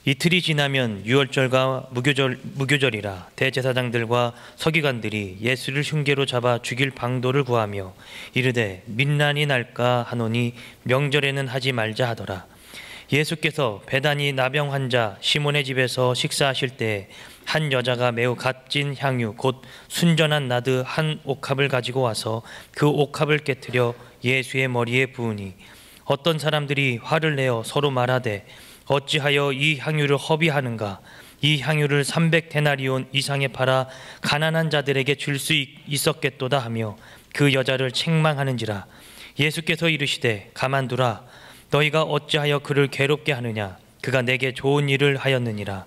이틀이 지나면 유월절과 무교절이라 대제사장들과 서기관들이 예수를 흉계로 잡아 죽일 방도를 구하며 이르되 민난이 날까 하노니 명절에는 하지 말자 하더라. 예수께서 베다니 나병 환자 시몬의 집에서 식사하실 때 한 여자가 매우 값진 향유 곧 순전한 나드 한 옥합을 가지고 와서 그 옥합을 깨뜨려 예수의 머리에 부으니 어떤 사람들이 화를 내어 서로 말하되 어찌하여 이 향유를 허비하는가? 이 향유를 300데나리온 이상에 팔아 가난한 자들에게 줄 수 있었겠도다 하며 그 여자를 책망하는지라. 예수께서 이르시되 가만두라. 너희가 어찌하여 그를 괴롭게 하느냐? 그가 내게 좋은 일을 하였느니라.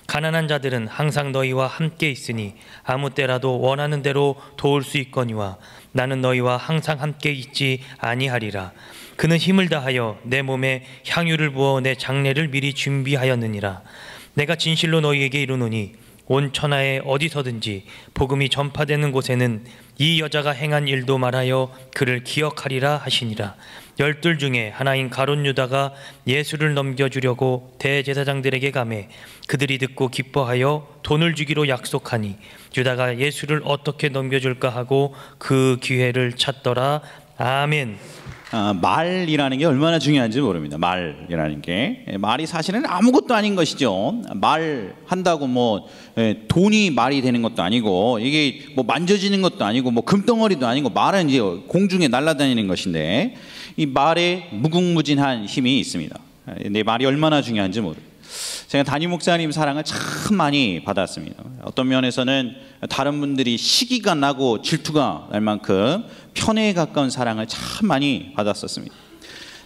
가난한 자들은 항상 너희와 함께 있으니 아무 때라도 원하는 대로 도울 수 있거니와 나는 너희와 항상 함께 있지 아니하리라. 그는 힘을 다하여 내 몸에 향유를 부어 내 장례를 미리 준비하였느니라. 내가 진실로 너희에게 이르노니 온 천하에 어디서든지 복음이 전파되는 곳에는 이 여자가 행한 일도 말하여 그를 기억하리라 하시니라. 12 중에 하나인 가룟 유다가 예수를 넘겨주려고 대제사장들에게 가매 그들이 듣고 기뻐하여 돈을 주기로 약속하니 유다가 예수를 어떻게 넘겨줄까 하고 그 기회를 찾더라. 아멘. 말이라는 게 얼마나 중요한지 모릅니다. 말이라는 게 말이 사실은 아무것도 아닌 것이죠. 말한다고 뭐 돈이 말이 되는 것도 아니고 이게 뭐 만져지는 것도 아니고 뭐 금덩어리도 아니고 말은 이제 공중에 날아다니는 것인데 이 말에 무궁무진한 힘이 있습니다. 내 말이 얼마나 중요한지 모릅니다. 제가 담임 목사님 사랑을 참 많이 받았습니다. 어떤 면에서는 다른 분들이 시기가 나고 질투가 날 만큼 편애에 가까운 사랑을 참 많이 받았었습니다.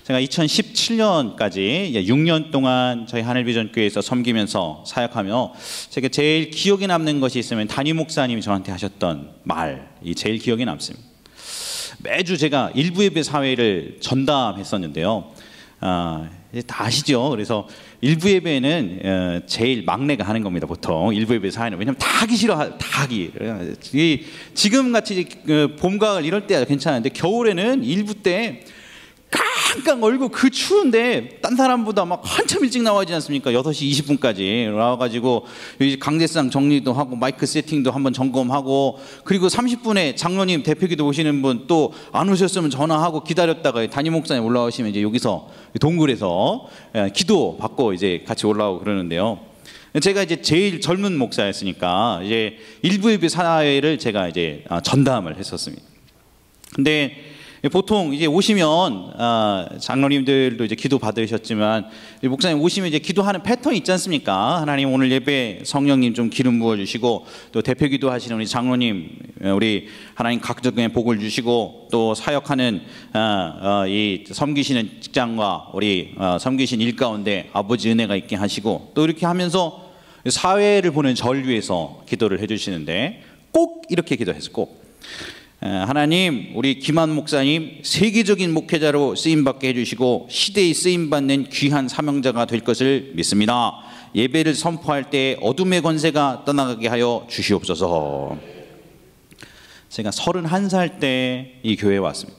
제가 2017년까지 6년 동안 저희 하늘비전교회에서 섬기면서 사역하며 제가 제일 기억에 남는 것이 있으면 담임 목사님이 저한테 하셨던 말이 제일 기억에 남습니다. 매주 제가 일부 예배 사회를 전담했었는데요. 다 아시죠? 그래서 일부 예배는 제일 막내가 하는 겁니다. 보통 일부 예배 사회는. 왜냐면 다 하기 싫어, 다 하기. 지금 같이 봄, 가을 이럴 때 괜찮은데 겨울에는 일부 때 깡깡 얼고 그 추운데 딴 사람보다 막 한참 일찍 나와야지 않습니까? 6시 20분까지 나와가지고 강대상 정리도 하고 마이크 세팅도 한번 점검하고 그리고 30분에 장로님 대표기도 오시는 분 또 안 오셨으면 전화하고 기다렸다가 담임 목사님 올라오시면 이제 여기서 동굴에서 기도 받고 이제 같이 올라오고 그러는데요. 제가 이제 제일 젊은 목사였으니까 이제 일부 예배 사회를 제가 이제 전담을 했었습니다. 근데 보통 이제 오시면 장로님들도 이제 기도 받으셨지만 목사님 오시면 이제 기도하는 패턴이 있지 않습니까? 하나님 오늘 예배 성령님 좀 기름 부어 주시고 또 대표 기도하시는 우리 장로님 우리 하나님 각적의 복을 주시고 또 사역하는 이 섬기시는 직장과 우리 섬기신 일 가운데 아버지 은혜가 있게 하시고 또 이렇게 하면서 사회를 보는 절 위해서 기도를 해주시는데 꼭 이렇게 기도했어요. 꼭. 하나님 우리 김한 목사님 세계적인 목회자로 쓰임받게 해주시고 시대에 쓰임받는 귀한 사명자가 될 것을 믿습니다. 예배를 선포할 때 어둠의 권세가 떠나가게 하여 주시옵소서. 제가 31살 때 이 교회에 왔습니다.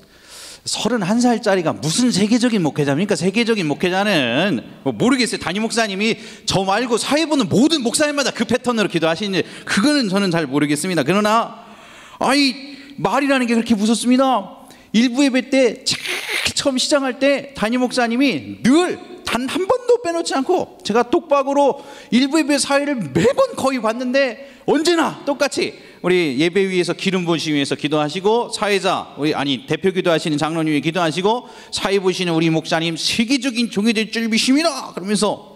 31살짜리가 무슨 세계적인 목회자입니까? 세계적인 목회자는 모르겠어요. 담임 목사님이 저 말고 사회 보는 모든 목사님마다 그 패턴으로 기도하시는지 그거는 저는 잘 모르겠습니다. 그러나 말이라는 게 그렇게 무섭습니다. 일부 예배 때 처음 시작할 때 담임 목사님이 늘 단 한 번도 빼놓지 않고 제가 독박으로 일부 예배 사회를 매번 거의 봤는데 언제나 똑같이 우리 예배 위에서 기름 부으시기 위해서 기도하시고 사회자 대표 기도하시는 장로님이 기도하시고 사회 보시는 우리 목사님 세계적인 종이 될 줄 믿습니다. 그러면서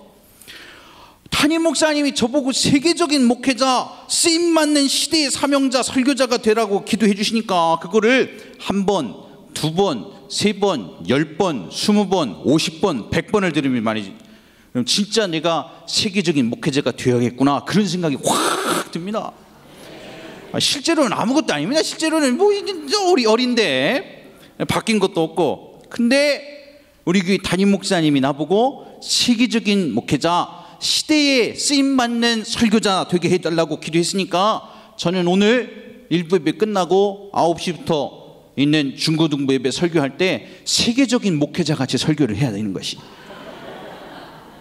담임 목사님이 저보고 세계적인 목회자 쓰임맞는 시대의 사명자 설교자가 되라고 기도해 주시니까 그거를 한 번, 두 번, 세 번, 10번, 20번, 50번, 100번을 들으면 말이지 그럼 진짜 내가 세계적인 목회자가 되어야겠구나 그런 생각이 확 듭니다. 실제로는 아무것도 아닙니다. 실제로는 뭐 우리 어린데 바뀐 것도 없고 근데 우리 교회 담임 목사님이 나보고 세계적인 목회자 시대에 쓰임받는 설교자 되게 해달라고 기도했으니까 저는 오늘 일부 예배 끝나고 9시부터 있는 중고등부 예배 설교할 때 세계적인 목회자 같이 설교를 해야 되는 것이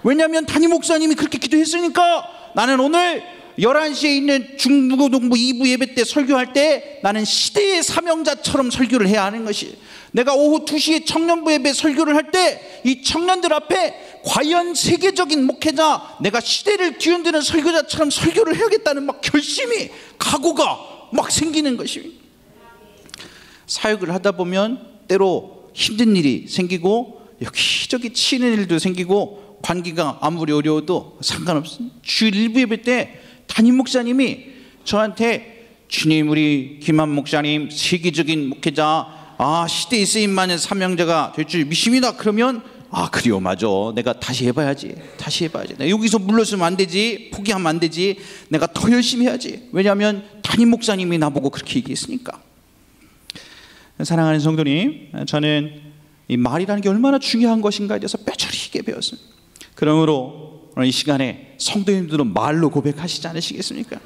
왜냐하면 담임 목사님이 그렇게 기도했으니까. 나는 오늘 11시에 있는 중부고등부 2부 예배 때 설교할 때 나는 시대의 사명자처럼 설교를 해야 하는 것이, 내가 오후 2시에 청년부 예배 설교를 할 때 이 청년들 앞에 과연 세계적인 목회자, 내가 시대를 뒤흔드는 설교자처럼 설교를 해야겠다는 막 결심이, 각오가 막 생기는 것입니다. 사역을 하다 보면 때로 힘든 일이 생기고 여기저기 치는 일도 생기고 관계가 아무리 어려워도 상관없습니다. 주일 일부 예배 때 담임 목사님이 저한테, 주님 우리 김한 목사님 세계적인 목회자, 시대에 쓰임많은 사명자가 될 줄 믿습니다. 그러면 그래요, 맞아, 내가 다시 해봐야지. 내가 여기서 물러서면 안 되지, 포기하면 안 되지, 내가 더 열심히 해야지. 왜냐하면 담임 목사님이 나보고 그렇게 얘기했으니까. 사랑하는 성도님, 저는 이 말이라는 게 얼마나 중요한 것인가에 대해서 뼈저리게 배웠습니다. 그러므로 오늘 이 시간에 성도님들은 말로 고백하시지 않으시겠습니까?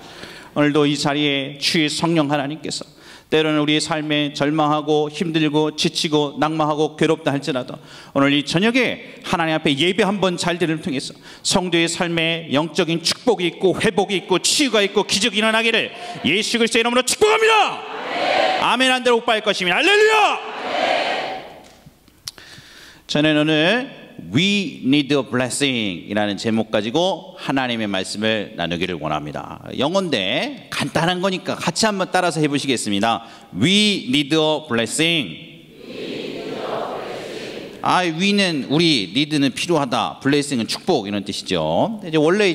오늘도 이 자리에 주의 성령 하나님께서 때로는 우리의 삶에 절망하고 힘들고 지치고 낙마하고 괴롭다 할지라도 오늘 이 저녁에 하나님 앞에 예배 한번 잘 드림을 통해서 성도의 삶에 영적인 축복이 있고 회복이 있고 치유가 있고 기적이 일어나기를 예수 그리스도의 이름으로 축복합니다. 아멘. 한 대로 오빠일 것입니다. 할렐루야. 저는 오늘 We need a blessing 이라는 제목 가지고 하나님의 말씀을 나누기를 원합니다. 영어인데 간단한 거니까 같이 한번 따라서 해보시겠습니다. We need a blessing. we는 우리, need는 필요하다, blessing은 축복 이런 뜻이죠. 원래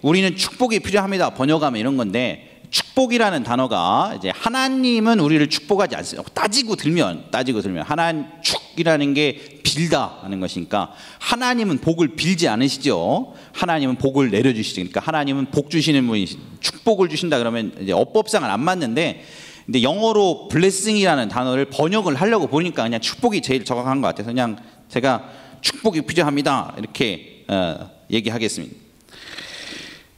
우리는 축복이 필요합니다. 번역하면 이런 건데, 축복이라는 단어가 하나님은 우리를 축복하지 않습니다. 따지고 들면 하나님 축이라는 게 빌다 하는 것이니까 하나님은 복을 빌지 않으시죠. 하나님은 복을 내려주시죠. 그러니까 하나님은 복 주시는 분이, 축복을 주신다 그러면 어법상은 안 맞는데, 근데 영어로 blessing이라는 단어를 번역을 하려고 보니까 그냥 축복이 제일 정확한 것 같아서 그냥 제가 축복이 필요합니다 이렇게 얘기하겠습니다.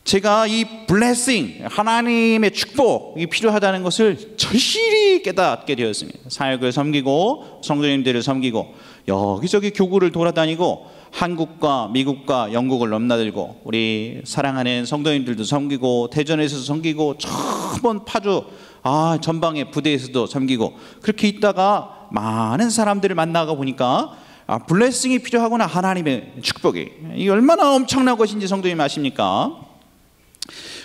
제가 이 블레싱, 하나님의 축복이 필요하다는 것을 절실히 깨닫게 되었습니다. 사역을 섬기고 성도님들을 섬기고 여기저기 교구를 돌아다니고 한국과 미국과 영국을 넘나들고 우리 사랑하는 성도님들도 섬기고 대전에서도 섬기고 처음 파주 전방의 부대에서도 섬기고 그렇게 있다가 많은 사람들을 만나가 보니까 블레싱이 필요하구나. 하나님의 축복이 이게 얼마나 엄청난 것인지 성도님 아십니까?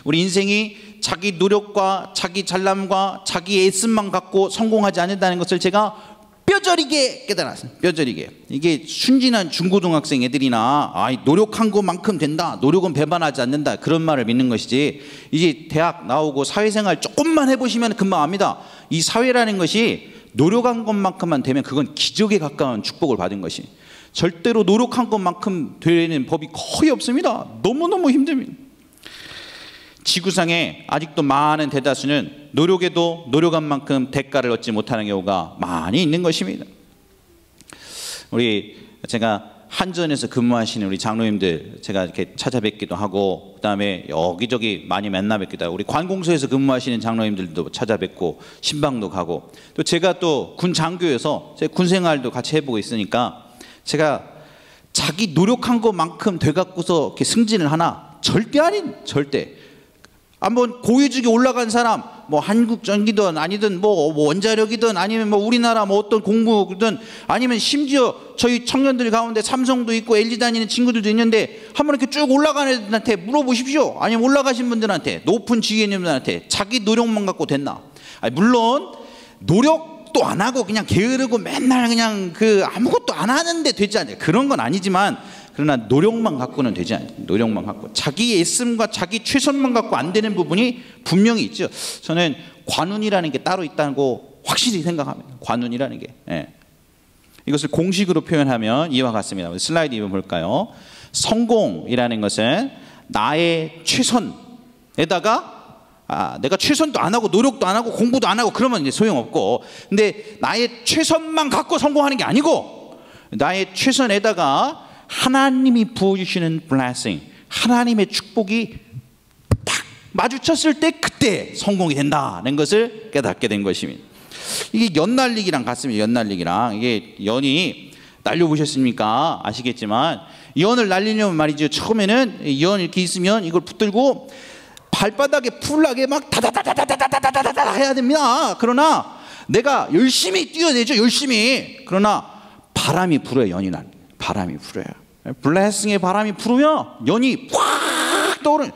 우리 인생이 자기 노력과 자기 잘남과 자기 애씀만 갖고 성공하지 않는다는 것을 제가 뼈저리게 깨달았어요. 뼈저리게. 이게 순진한 중고등학생 애들이나 노력한 것만큼 된다, 노력은 배반하지 않는다, 그런 말을 믿는 것이지, 이제 대학 나오고 사회생활 조금만 해보시면 금방 압니다. 이 사회라는 것이 노력한 것만큼만 되면 그건 기적에 가까운 축복을 받은 것이, 절대로 노력한 것만큼 되는 법이 거의 없습니다. 너무너무 힘듭니다. 지구상에 아직도 많은 대다수는 노력에도 노력한 만큼 대가를 얻지 못하는 경우가 많이 있는 것입니다. 제가 한전에서 근무하시는 우리 장로님들 제가 이렇게 찾아뵙기도 하고, 그 다음에 여기저기 많이 만나 뵙기도 하고, 우리 관공서에서 근무하시는 장로님들도 찾아뵙고 신방도 가고, 또 제가 또 군 장교여서 제 군 생활도 같이 해보고 있으니까 제가 자기 노력한 것만큼 돼갖고서 이렇게 승진을 하나? 절대. 한번 고위직에 올라간 사람, 한국전기든 아니든 원자력이든 아니면 우리나라 어떤 공무든 아니면 심지어 저희 청년들 가운데 삼성도 있고 LG 다니는 친구들도 있는데 한번 이렇게 쭉 올라가는 애들한테 물어보십시오. 아니면 올라가신 분들한테, 높은 지휘관님들한테 자기 노력만 갖고 됐나? 물론 노력도 안 하고 그냥 게으르고 맨날 그냥 아무것도 안 하는데 되지 않아요. 그런 건 아니지만, 그러나 노력만 갖고는 되지 않아요. 노력만 갖고 자기의 애씀과 자기 최선만 갖고 안 되는 부분이 분명히 있죠. 저는 관운이라는 게 따로 있다고 확실히 생각합니다. 관운이라는 게. 이것을 공식으로 표현하면 이와 같습니다. 슬라이드 한번 볼까요? 성공이라는 것은 나의 최선에다가 내가 최선도 안 하고 노력도 안 하고 공부도 안 하고 그러면 이제 소용없고, 근데 나의 최선만 갖고 성공하는 게 아니고 나의 최선에다가 하나님이 부어주시는 blessing, 하나님의 축복이 딱 마주쳤을 때 그때 성공이 된다는 것을 깨닫게 된 것입니다. 이게 연날리기랑 같습니다. 연날리기랑. 이게 연이 날려보셨습니까? 아시겠지만 연을 날리려면 말이죠. 처음에는 연 이렇게 있으면 이걸 붙들고 발바닥에 풀나게 막 다다다다다다다다다다 해야 됩니다. 그러나 내가 열심히 뛰어내죠. 열심히. 그러나 바람이 불어요. 연이 날. 바람이 불어요. 블레싱의 바람이 불으면 연이 확 떠오르는.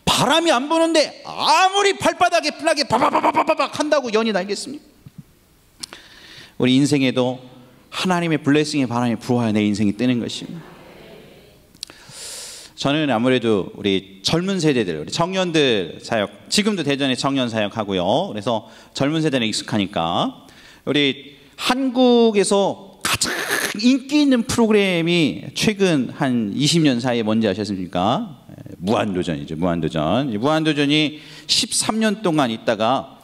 바람이 안 부는데 아무리 발바닥에 풀나게 바바바바바박 한다고 연이 날겠습니까? 우리 인생에도 하나님의 블레싱의 바람이 불어야 내 인생이 뜨는 것입니다. 저는 아무래도 우리 젊은 세대들, 우리 청년들 사역, 지금도 대전에 청년 사역하고요. 그래서 젊은 세대는 익숙하니까 우리 한국에서 가장 인기 있는 프로그램이 최근 한 20년 사이에 뭔지 아셨습니까? 무한도전이죠. 무한도전. 무한도전이 13년 동안 있다가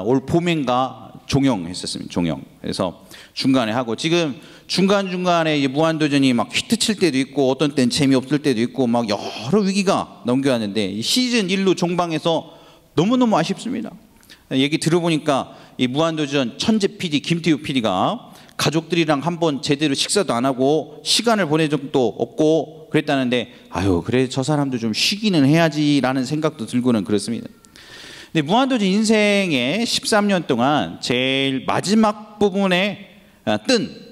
올 봄인가 종영했었습니다. 종영. 그래서 중간에 하고 지금 중간중간에 무한도전이 막 히트 칠 때도 있고 어떤 때는 재미없을 때도 있고 막 여러 위기가 넘겨왔는데 시즌 1로 종방해서 너무너무 아쉽습니다. 얘기 들어보니까 이 무한도전 천재 PD 김태우 PD가 가족들이랑 한번 제대로 식사도 안 하고 시간을 보낸 적도 없고 그랬다는데 아유 그래 저 사람도 좀 쉬기는 해야지라는 생각도 들고는 그렇습니다. 근데 무한도전 인생의 13년 동안 제일 마지막 부분에 뜬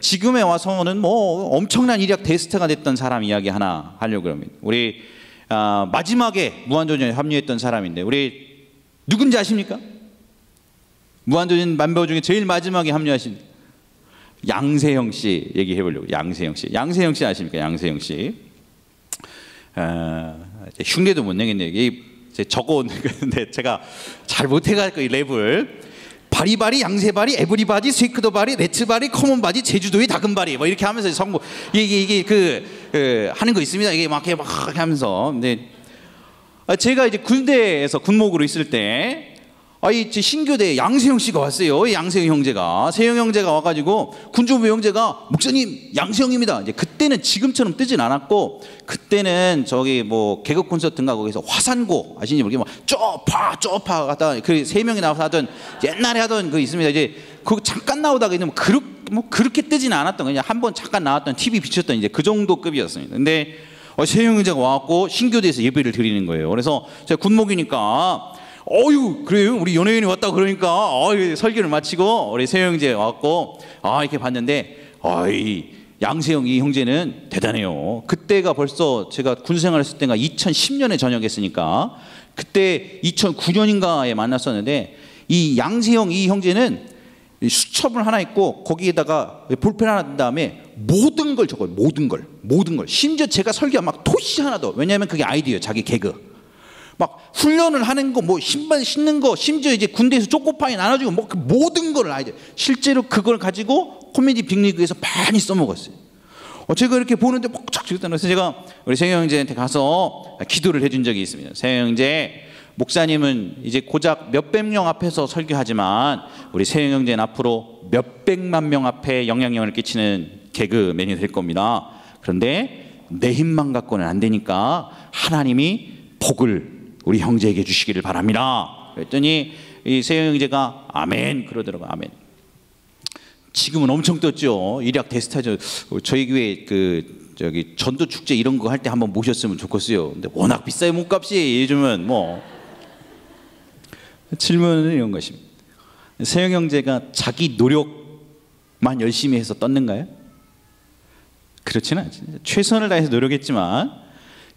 지금에 와서는 뭐 엄청난 일약 대스타가 됐던 사람 이야기 하나 하려고 합니다. 우리 마지막에 무한도전에 합류했던 사람인데 우리 누군지 아십니까? 무한도전 멤버 중에 제일 마지막에 합류하신 양세형 씨 얘기해 보려고. 양세형 씨 아십니까? 양세형 씨. 흉내도 못 내겠네요. 이게 적어온 건데 제가 잘 못해가지고 이 랩을 바리바리 양세바리 에브리바디 스위크더바리 레츠바리 커먼바디 제주도의 다금바리 뭐 이렇게 하면서 성공 이게 하는 거 있습니다. 이게 막 하면서 근데 제가 이제 군대에서 군목으로 있을 때 이 신교대 양세형 씨가 왔어요. 양세형 형제가 세형 형제가 와가지고 군조부 형제가 목사님 양세형입니다. 이제 그때는 지금처럼 뜨진 않았고 그때는 저기 뭐 개그 콘서트인가 거기서 화산고 아시는지 모르겠지만 쪼파 갔다 그 세 명이 나와서 하던 옛날에 하던 그 있습니다. 이제 그거 잠깐 나오다가 이제 그렇게 뜨지는 않았던 그냥 한번 잠깐 나왔던 TV 비쳤던 이제 그 정도 급이었습니다. 근데 세형 형제가 와갖고 신교대에서 예배를 드리는 거예요. 그래서 제가 군목이니까 어유 그래요 우리 연예인이 왔다 그러니까 설교를 마치고 우리 세형 형제 왔고 이렇게 봤는데 이 양세형 이 형제는 대단해요. 그때가 벌써 제가 군생활했을 때가 2010년에 전역했으니까 그때 2009년인가에 만났었는데 이 양세형 이 형제는 수첩을 하나 있고 거기에다가 볼펜 하나 든 다음에 모든 걸 적어요. 모든 걸 심지어 제가 설교 막 토시 하나 더. 왜냐하면 그게 아이디어예요. 자기 개그 막 훈련을 하는 거, 뭐 신발 신는 거, 심지어 이제 군대에서 초코파이 나눠주고 뭐 그 모든 걸 아이디어. 실제로 그걸 가지고 코미디 빅리그에서 많이 써먹었어요. 제가 이렇게 보는데 뻑착 죽었다는 그래서 제가 우리 세형 형제한테 가서 기도를 해준 적이 있습니다. 세형 형제, 목사님은 이제 고작 몇백 명 앞에서 설교하지만 우리 세형 형제는 앞으로 몇백만 명 앞에 영향력을 끼치는 개그맨이 될 겁니다. 그런데 내 힘만 갖고는 안 되니까 하나님이 복을 우리 형제에게 주시기를 바랍니다. 그랬더니 이 세형 형제가 아멘 그러더라고요. 아멘. 지금은 엄청 떴죠. 일약 대스타죠. 저희 교회 저기 전도 축제 이런 거 할 때 한번 모셨으면 좋겠어요. 근데 워낙 비싸요 몸값이 요즘은 뭐. 질문은 이런 것입니다. 세형 형제가 자기 노력만 열심히 해서 떴는가요? 그렇지는 않습니다. 최선을 다해서 노력했지만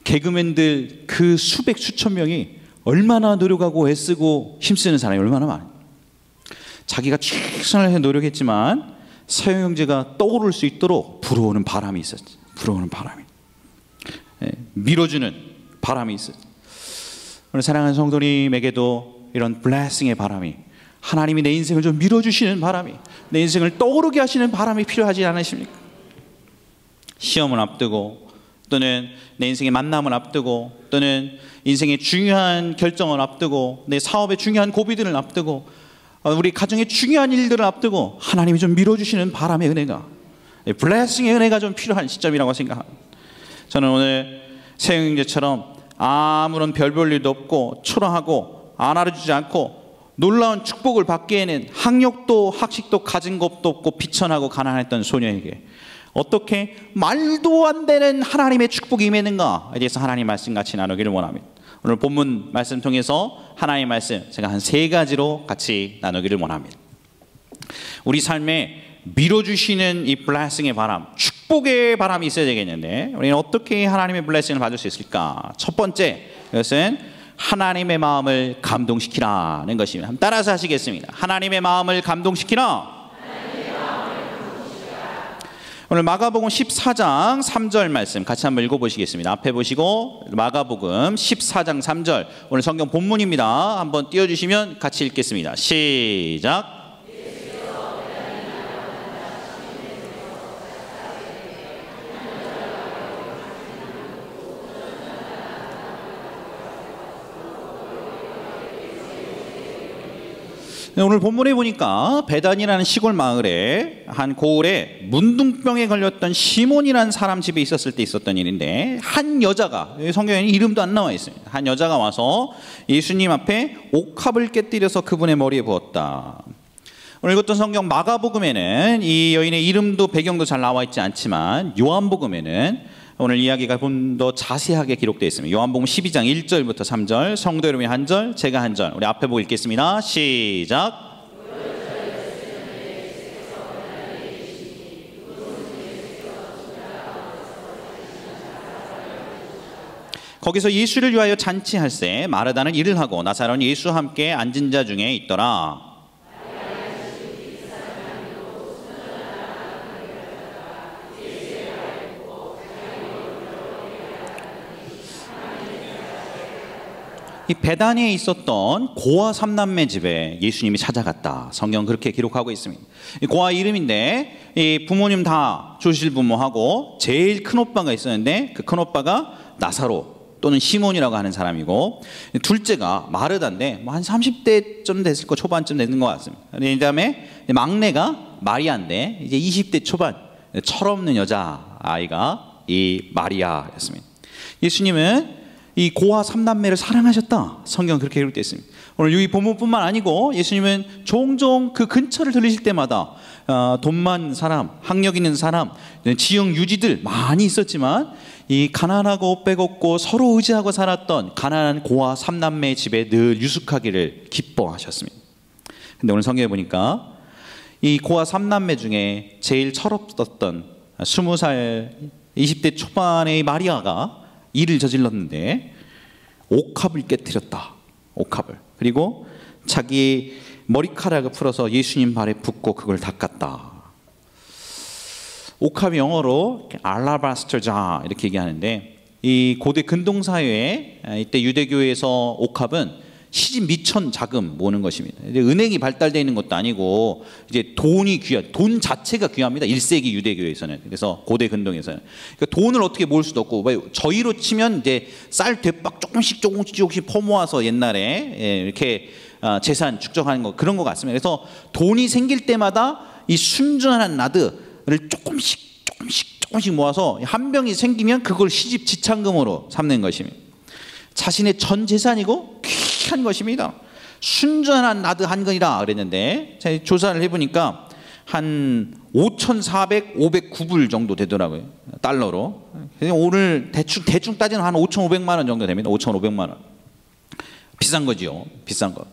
개그맨들 그 수백 수천 명이 얼마나 노력하고 애쓰고 힘쓰는 사람이 얼마나 많아요. 자기가 최선을 다해서 노력했지만 세형 형제가 떠오를 수 있도록 불어오는 바람이 있었죠. 불어오는 바람이 밀어주는 바람이 있었죠. 오늘 사랑하는 성도님에게도 이런 블레싱의 바람이 하나님이 내 인생을 좀 밀어주시는 바람이 내 인생을 떠오르게 하시는 바람이 필요하지 않으십니까? 시험을 앞두고 또는 내 인생의 만남을 앞두고 또는 인생의 중요한 결정을 앞두고 내 사업의 중요한 고비들을 앞두고 우리 가정의 중요한 일들을 앞두고 하나님이 좀 밀어주시는 바람의 은혜가 블레싱의 은혜가 좀 필요한 시점이라고 생각합니다. 저는 오늘 세형 형제처럼 아무런 별 볼 일도 없고 초라하고 안 알아주지 않고 놀라운 축복을 받기에는 학력도 학식도 가진 것도 없고 비천하고 가난했던 소녀에게 어떻게 말도 안 되는 하나님의 축복이 임했는가에 대해서 하나님 말씀 같이 나누기를 원합니다. 오늘 본문 말씀 통해서 하나님의 말씀 제가 한 3가지로 같이 나누기를 원합니다. 우리 삶에 밀어주시는 이 블레싱의 바람, 축복의 바람이 있어야 되겠는데 우리는 어떻게 하나님의 블레싱을 받을 수 있을까? 첫 번째, 그것은 하나님의 마음을 감동시키라는 것입니다. 한번 따라서 하시겠습니다. 하나님의 마음을 감동시키라. 오늘 마가복음 14장 3절 말씀 같이 한번 읽어보시겠습니다. 앞에 보시고 마가복음 14장 3절 오늘 성경 본문입니다. 한번 띄워주시면 같이 읽겠습니다. 시작. 오늘 본문에 보니까 베단이라는 시골 마을에 한 고을에 문둥병에 걸렸던 시몬이라는 사람 집에 있었을 때 있었던 일인데 한 여자가, 성경에는 이름도 안 나와 있습니다. 한 여자가 와서 예수님 앞에 옥합을 깨뜨려서 그분의 머리에 부었다. 오늘 읽었던 성경 마가복음에는 이 여인의 이름도 배경도 잘 나와 있지 않지만 요한복음에는 오늘 이야기가 좀 더 자세하게 기록되어 있습니다. 요한복음 12장 1절부터 3절, 성도 여러분이 한 절, 제가 한 절, 우리 앞에 보고 읽겠습니다. 시작. 거기서 예수를 위하여 잔치할세 마르다는 일을 하고 나사로는 예수와 함께 앉은 자 중에 있더라. 이 베다니에 있었던 고아 3남매 집에 예수님이 찾아갔다. 성경 그렇게 기록하고 있습니다. 이 고아 이름인데 이 부모님 다 조실부모하고 제일 큰 오빠가 있었는데 그 큰 오빠가 나사로 또는 시몬이라고 하는 사람이고 둘째가 마르다인데 뭐 한 30대쯤 됐을 거 초반쯤 되는 것 같습니다. 그 다음에 막내가 마리아인데 이제 20대 초반 철없는 여자아이가 이 마리아였습니다. 예수님은 이 고아 3남매를 사랑하셨다. 성경 그렇게 기록되어 있습니다. 오늘 이 본문뿐만 아니고 예수님은 종종 그 근처를 들리실 때마다 돈 많은 사람, 학력 있는 사람, 지역 유지들 많이 있었지만 이 가난하고 빼곡고 서로 의지하고 살았던 가난한 고아 3남매의 집에 늘 유숙하기를 기뻐하셨습니다. 근데 오늘 성경에 보니까 이 고아 3남매 중에 제일 철없었던 20살 20대 초반의 마리아가 일을 저질렀는데 옥합을 깨뜨렸다. 옥합을. 그리고 자기 머리카락을 풀어서 예수님 발에 붓고 그걸 닦았다. 옥합이 영어로 알라바스터 자 이렇게 얘기하는데 이 고대 근동사회에 이때 유대교에서 옥합은 시집 미천 자금 모으는 것입니다. 은행이 발달되어 있는 것도 아니고 이제 돈이 귀한, 돈 자체가 귀합니다. 1세기 유대교에서는. 그래서 고대 근동에서는. 그러니까 돈을 어떻게 모을 수도 없고 저희로 치면 이제 쌀 대박 조금씩 퍼모아서 옛날에 이렇게 재산 축적하는 거 그런 것 같습니다. 그래서 돈이 생길 때마다 이 순전한 나드를 조금씩 모아서 한 병이 생기면 그걸 시집 지참금으로 삼는 것입니다. 자신의 전 재산이고 귀한 것입니다. 순전한 나드 한 근이라 그랬는데 제가 조사를 해보니까 한 5,400-509불 정도 되더라고요. 달러로. 오늘 대충 따지면 한 5,500만 원 정도 됩니다. 5,500만 원. 비싼 거지요. 비싼 거.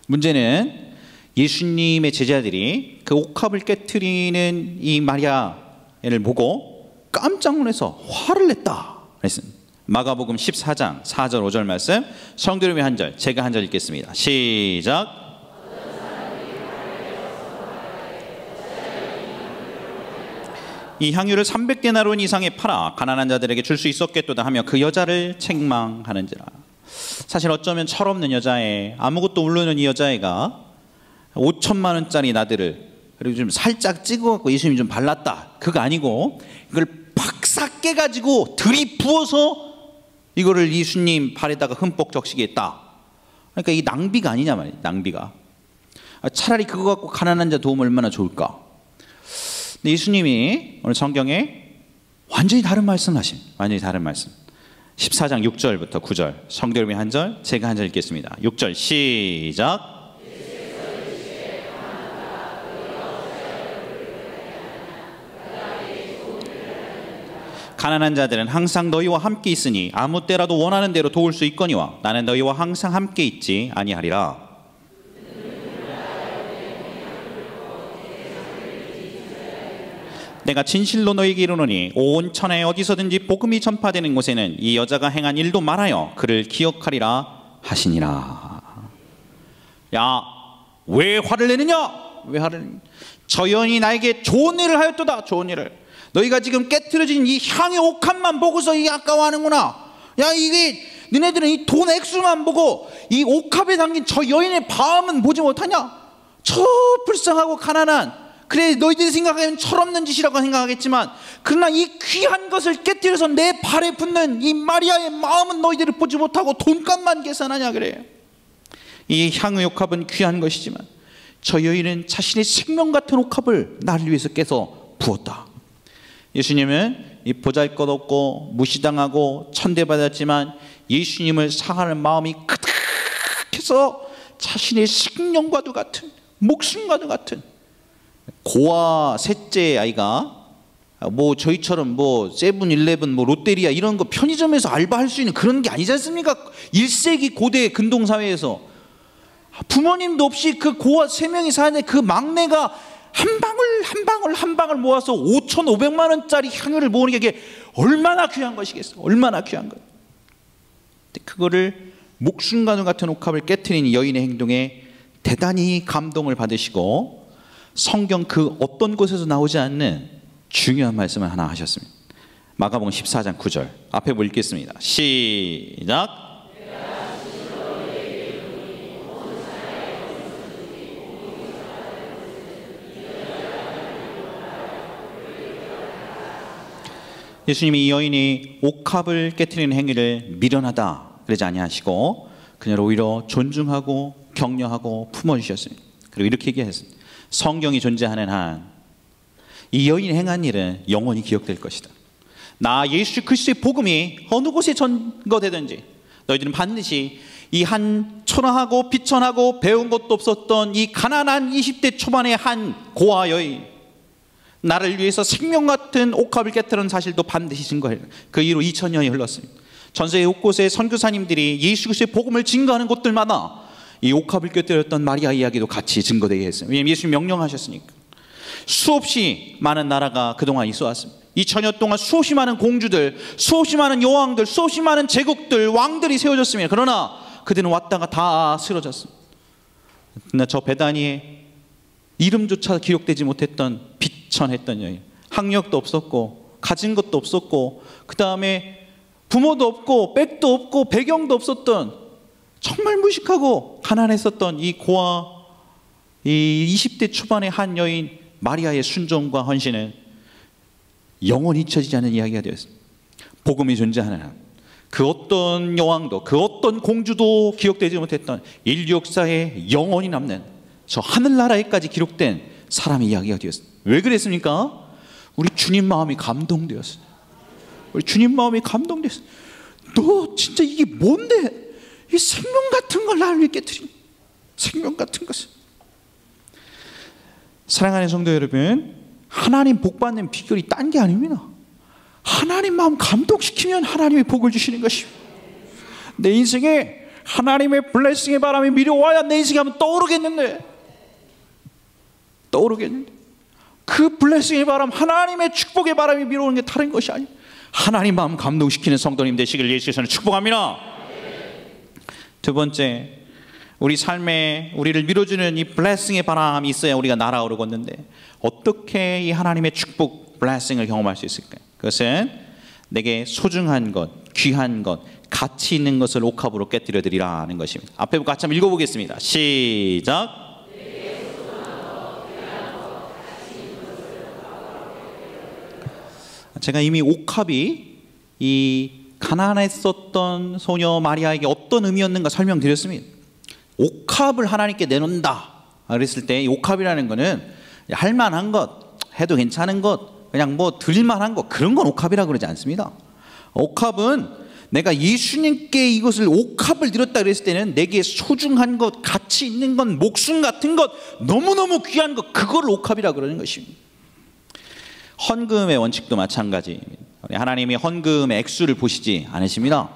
문제는 예수님의 제자들이 그 옥합을 깨트리는 이 마리아를 보고 깜짝 놀라서 화를 냈다 그랬습니다. 마가복음 14장 4절 5절 말씀 성도 여러분이 한 절, 제가 한 절 읽겠습니다. 시작. 이 향유를 300데나론 이상에 팔아 가난한 자들에게 줄 수 있었겠도다 하며 그 여자를 책망하는지라. 사실 어쩌면 철없는 여자애, 아무것도 모르는 이 여자애가 5천만 원짜리 나들을 그리고 좀 살짝 찍어갖고 예수님이 좀 발랐다. 그거 아니고 이걸 팍 깨가지고 들이부어서 이거를 예수님 발에다가 흠뻑 적시게 했다. 그러니까 이 낭비가 아니냐 말이에요. 낭비가. 차라리 그거 갖고 가난한 자 도움 얼마나 좋을까. 근데 예수님이 오늘 성경에 완전히 다른 말씀 하신, 완전히 다른 말씀. 14장 6절부터 9절 성도 여러분이 한 절, 제가 한 절 읽겠습니다. 6절 시작. 가난한 자들은 항상 너희와 함께 있으니 아무 때라도 원하는 대로 도울 수 있거니와 나는 너희와 항상 함께 있지 아니하리라. 내가 진실로 너희에게 이르노니 온 천하에 어디서든지 복음이 전파되는 곳에는 이 여자가 행한 일도 말하여 그를 기억하리라 하시니라. 야, 왜 화를 내느냐? 왜 화를 내느냐? 저 여인이 나에게 좋은 일을 하였도다. 좋은 일을. 너희가 지금 깨트려진 이 향의 옥합만 보고서 이 아까워하는구나. 야, 이게 너네들은 이 돈 액수만 보고 이 옥합에 담긴 저 여인의 마음은 보지 못하냐? 저 불쌍하고 가난한, 그래 너희들이 생각하면 철없는 짓이라고 생각하겠지만 그러나 이 귀한 것을 깨뜨려서 내 발에 붙는 이 마리아의 마음은 너희들이 보지 못하고 돈값만 계산하냐 그래요. 이 향의 옥합은 귀한 것이지만 저 여인은 자신의 생명 같은 옥합을 나를 위해서 깨서 부었다. 예수님은 이 보잘것없고 무시당하고 천대받았지만 예수님을 사랑하는 마음이 가득해서 자신의 생명과도 같은, 목숨과도 같은 고아 셋째 아이가 뭐 저희처럼 뭐 세븐일레븐 뭐 롯데리아 이런 거 편의점에서 알바할 수 있는 그런 게 아니지 않습니까? 1세기 고대 근동사회에서 부모님도 없이 그 고아 3명이 사는데 그 막내가 한 방울 모아서 5,500만 원짜리 향유를 모으는 게 얼마나 귀한 것이겠어. 얼마나 귀한 것. 그거를 목숨과도 같은 옥합을 깨트린 여인의 행동에 대단히 감동을 받으시고 성경 그 어떤 곳에서 나오지 않는 중요한 말씀을 하나 하셨습니다. 마가복음 14장 9절 앞에 읽겠습니다. 시작. 예수님이 이 여인이 옥합을 깨트리는 행위를 미련하다 그러지 아니하시고 그녀를 오히려 존중하고 격려하고 품어주셨습니다. 그리고 이렇게 얘기했습니다. 성경이 존재하는 한 이 여인이 행한 일은 영원히 기억될 것이다. 나 예수 그리스도의 복음이 어느 곳에 전거되든지 너희들은 반드시 이 한 초라하고 비천하고 배운 것도 없었던 이 가난한 20대 초반의 한 고아 여인, 나를 위해서 생명 같은 옥합을 깨뜨린 사실도 반드시 증거해요. 그 이후로 2000년이 흘렀습니다. 전 세계 곳곳에 선교사님들이 예수 그리스도의 복음을 증거하는 곳들마다 이 옥합을 깨뜨렸던 마리아 이야기도 같이 증거되게 했어요. 왜냐하면 예수님 명령하셨으니까. 수없이 많은 나라가 그동안 있어 왔습니다. 2000년 동안 수없이 많은 공주들, 수없이 많은 여왕들, 수없이 많은 제국들, 왕들이 세워졌습니다. 그러나 그들은 왔다가 다 쓰러졌습니다. 그러나 저 베다니에 이름조차 기록되지 못했던 비천했던 여인, 학력도 없었고 가진 것도 없었고 그 다음에 부모도 없고 백도 없고 배경도 없었던 정말 무식하고 가난했었던 이 고아, 이 20대 초반의 한 여인 마리아의 순종과 헌신은 영원히 잊혀지지 않는 이야기가 되었습니다. 복음이 존재하는 한 그 어떤 여왕도 그 어떤 공주도 기억되지 못했던 인류 역사에 영원히 남는 저 하늘나라에까지 기록된 사람의 이야기가 되었습니다. 왜 그랬습니까? 우리 주님 마음이 감동되었어요. 우리 주님 마음이 감동되었어요. 너 진짜 이게 뭔데? 이 생명 같은 걸 나를 위해 깨뜨린 생명 같은 것을. 사랑하는 성도 여러분, 하나님 복 받는 비결이 딴 게 아닙니다. 하나님 마음 감동시키면 하나님의 복을 주시는 것입니다. 내 인생에 하나님의 블레싱의 바람이 밀어와야 내 인생이 한번 떠오르겠는데 그 블레싱의 바람, 하나님의 축복의 바람이 밀어오는 게 다른 것이 아니에요. 하나님 마음 감동시키는 성도님 되시길 예수께서는 축복합니다. 두 번째, 우리 삶에 우리를 밀어주는 이 블레싱의 바람이 있어야 우리가 날아오르고 걷는데 어떻게 이 하나님의 축복 블레싱을 경험할 수 있을까요? 그것은 내게 소중한 것, 귀한 것, 가치 있는 것을 옥합으로 깨뜨려 드리라는 것입니다. 앞에 같이 한번 읽어보겠습니다. 시작. 제가 이미 옥합이 이 가난했었던 소녀 마리아에게 어떤 의미였는가 설명드렸습니다. 옥합을 하나님께 내놓는다 그랬을 때 이 옥합이라는 거는 할만한 것, 해도 괜찮은 것, 그냥 뭐 드릴만한 것, 그런 건 옥합이라고 그러지 않습니다. 옥합은 내가 예수님께 이것을 옥합을 드렸다 그랬을 때는 내게 소중한 것, 가치 있는 것, 목숨 같은 것, 너무너무 귀한 것, 그거를 옥합이라고 그러는 것입니다. 헌금의 원칙도 마찬가지입니다. 하나님이 헌금의 액수를 보시지 않으십니다.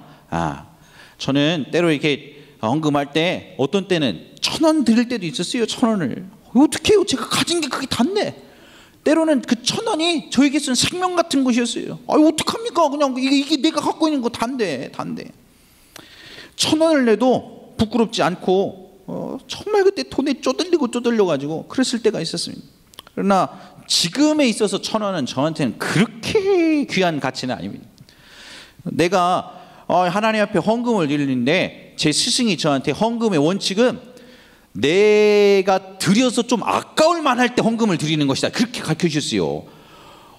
저는 때로 이렇게 헌금할 때 어떤 때는 1,000원 드릴 때도 있었어요. 1,000원을. 어떻게 해요? 제가 가진 게 그게 단데. 때로는 그 1,000원이 저에게서는 생명 같은 것이었어요. 어떡합니까? 그냥 이게 내가 갖고 있는 거 단데. 1,000원을 내도 부끄럽지 않고 정말 그때 돈에 쪼들려가지고 그랬을 때가 있었습니다. 그러나 지금에 있어서 1,000원은 저한테는 그렇게 귀한 가치는 아닙니다. 내가 하나님 앞에 헌금을 드리는데 제 스승이 저한테 헌금의 원칙은 내가 드려서 좀 아까울 만할 때 헌금을 드리는 것이다, 그렇게 가르쳐 주셨어요.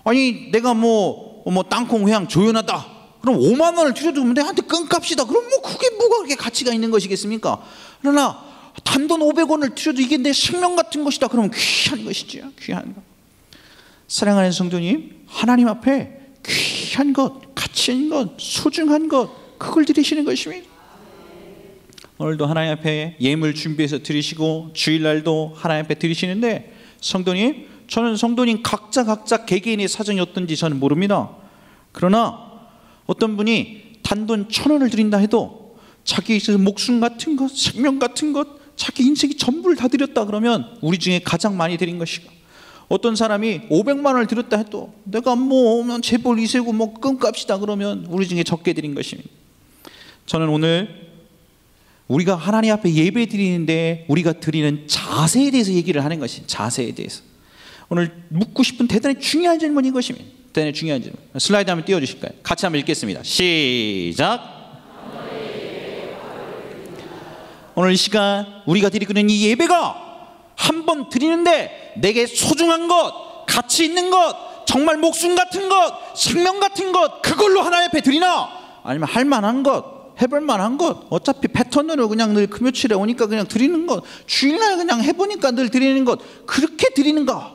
아니 내가 뭐 땅콩 회양 조연하다 그럼 5만 원을 드려도 내한테 끈값이다, 그럼 뭐 그게 뭐가 그렇게 가치가 있는 것이겠습니까? 그러나 단돈 500원을 드려도 이게 내 생명 같은 것이다, 그러면 귀한 것이죠. 귀한 것. 사랑하는 성도님, 하나님 앞에 귀한 것, 가치 있는 것, 소중한 것, 그걸 드리시는 것입니다. 오늘도 하나님 앞에 예물 준비해서 드리시고 주일날도 하나님 앞에 드리시는데, 성도님, 저는 성도님 각자 개개인의 사정이 어떤지 저는 모릅니다. 그러나 어떤 분이 단돈 1,000원을 드린다 해도 자기 있어서 목숨 같은 것, 생명 같은 것, 자기 인생이 전부를 다 드렸다 그러면 우리 중에 가장 많이 드린 것이고, 어떤 사람이 500만 원을 드렸다 해도 내가 재벌 이세고 끈값이다 그러면 우리 중에 적게 드린 것입니다. 저는 오늘 우리가 하나님 앞에 예배 드리는데 우리가 드리는 자세에 대해서 얘기를 하는 것이, 자세에 대해서 오늘 묻고 싶은 대단히 중요한 질문인 것입니다. 대단히 중요한 질문. 슬라이드 한번 띄워주실까요? 같이 한번 읽겠습니다. 시작. 오늘 이 시간 우리가 드리고 있는 이 예배가 한 번 드리는데 내게 소중한 것, 가치 있는 것, 정말 목숨 같은 것, 생명 같은 것, 그걸로 하나님 앞에 드리나? 아니면 할 만한 것, 해볼 만한 것, 어차피 패턴으로 그냥 늘 금요일에 오니까 그냥 드리는 것, 주일날 그냥 해보니까 늘 드리는 것, 그렇게 드리는가?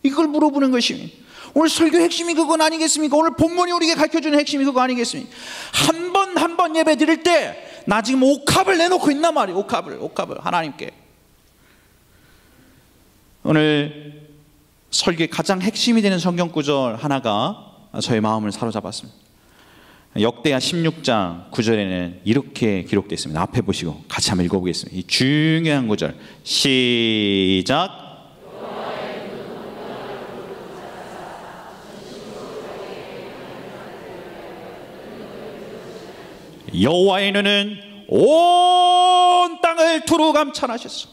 이걸 물어보는 것입니다. 오늘 설교 핵심이 그건 아니겠습니까? 오늘 본문이 우리에게 가르쳐주는 핵심이 그거 아니겠습니까? 한 번 예배 드릴 때 나 지금 옥합을 내놓고 있단 말이에요. 옥합을 하나님께. 오늘 설교의 가장 핵심이 되는 성경 구절 하나가 저의 마음을 사로잡았습니다. 역대하 16장 9절에는 이렇게 기록되어 있습니다. 앞에 보시고 같이 한번 읽어보겠습니다. 이 중요한 구절 시작. 여호와의 눈은 온 땅을 두루 감찰하셨어.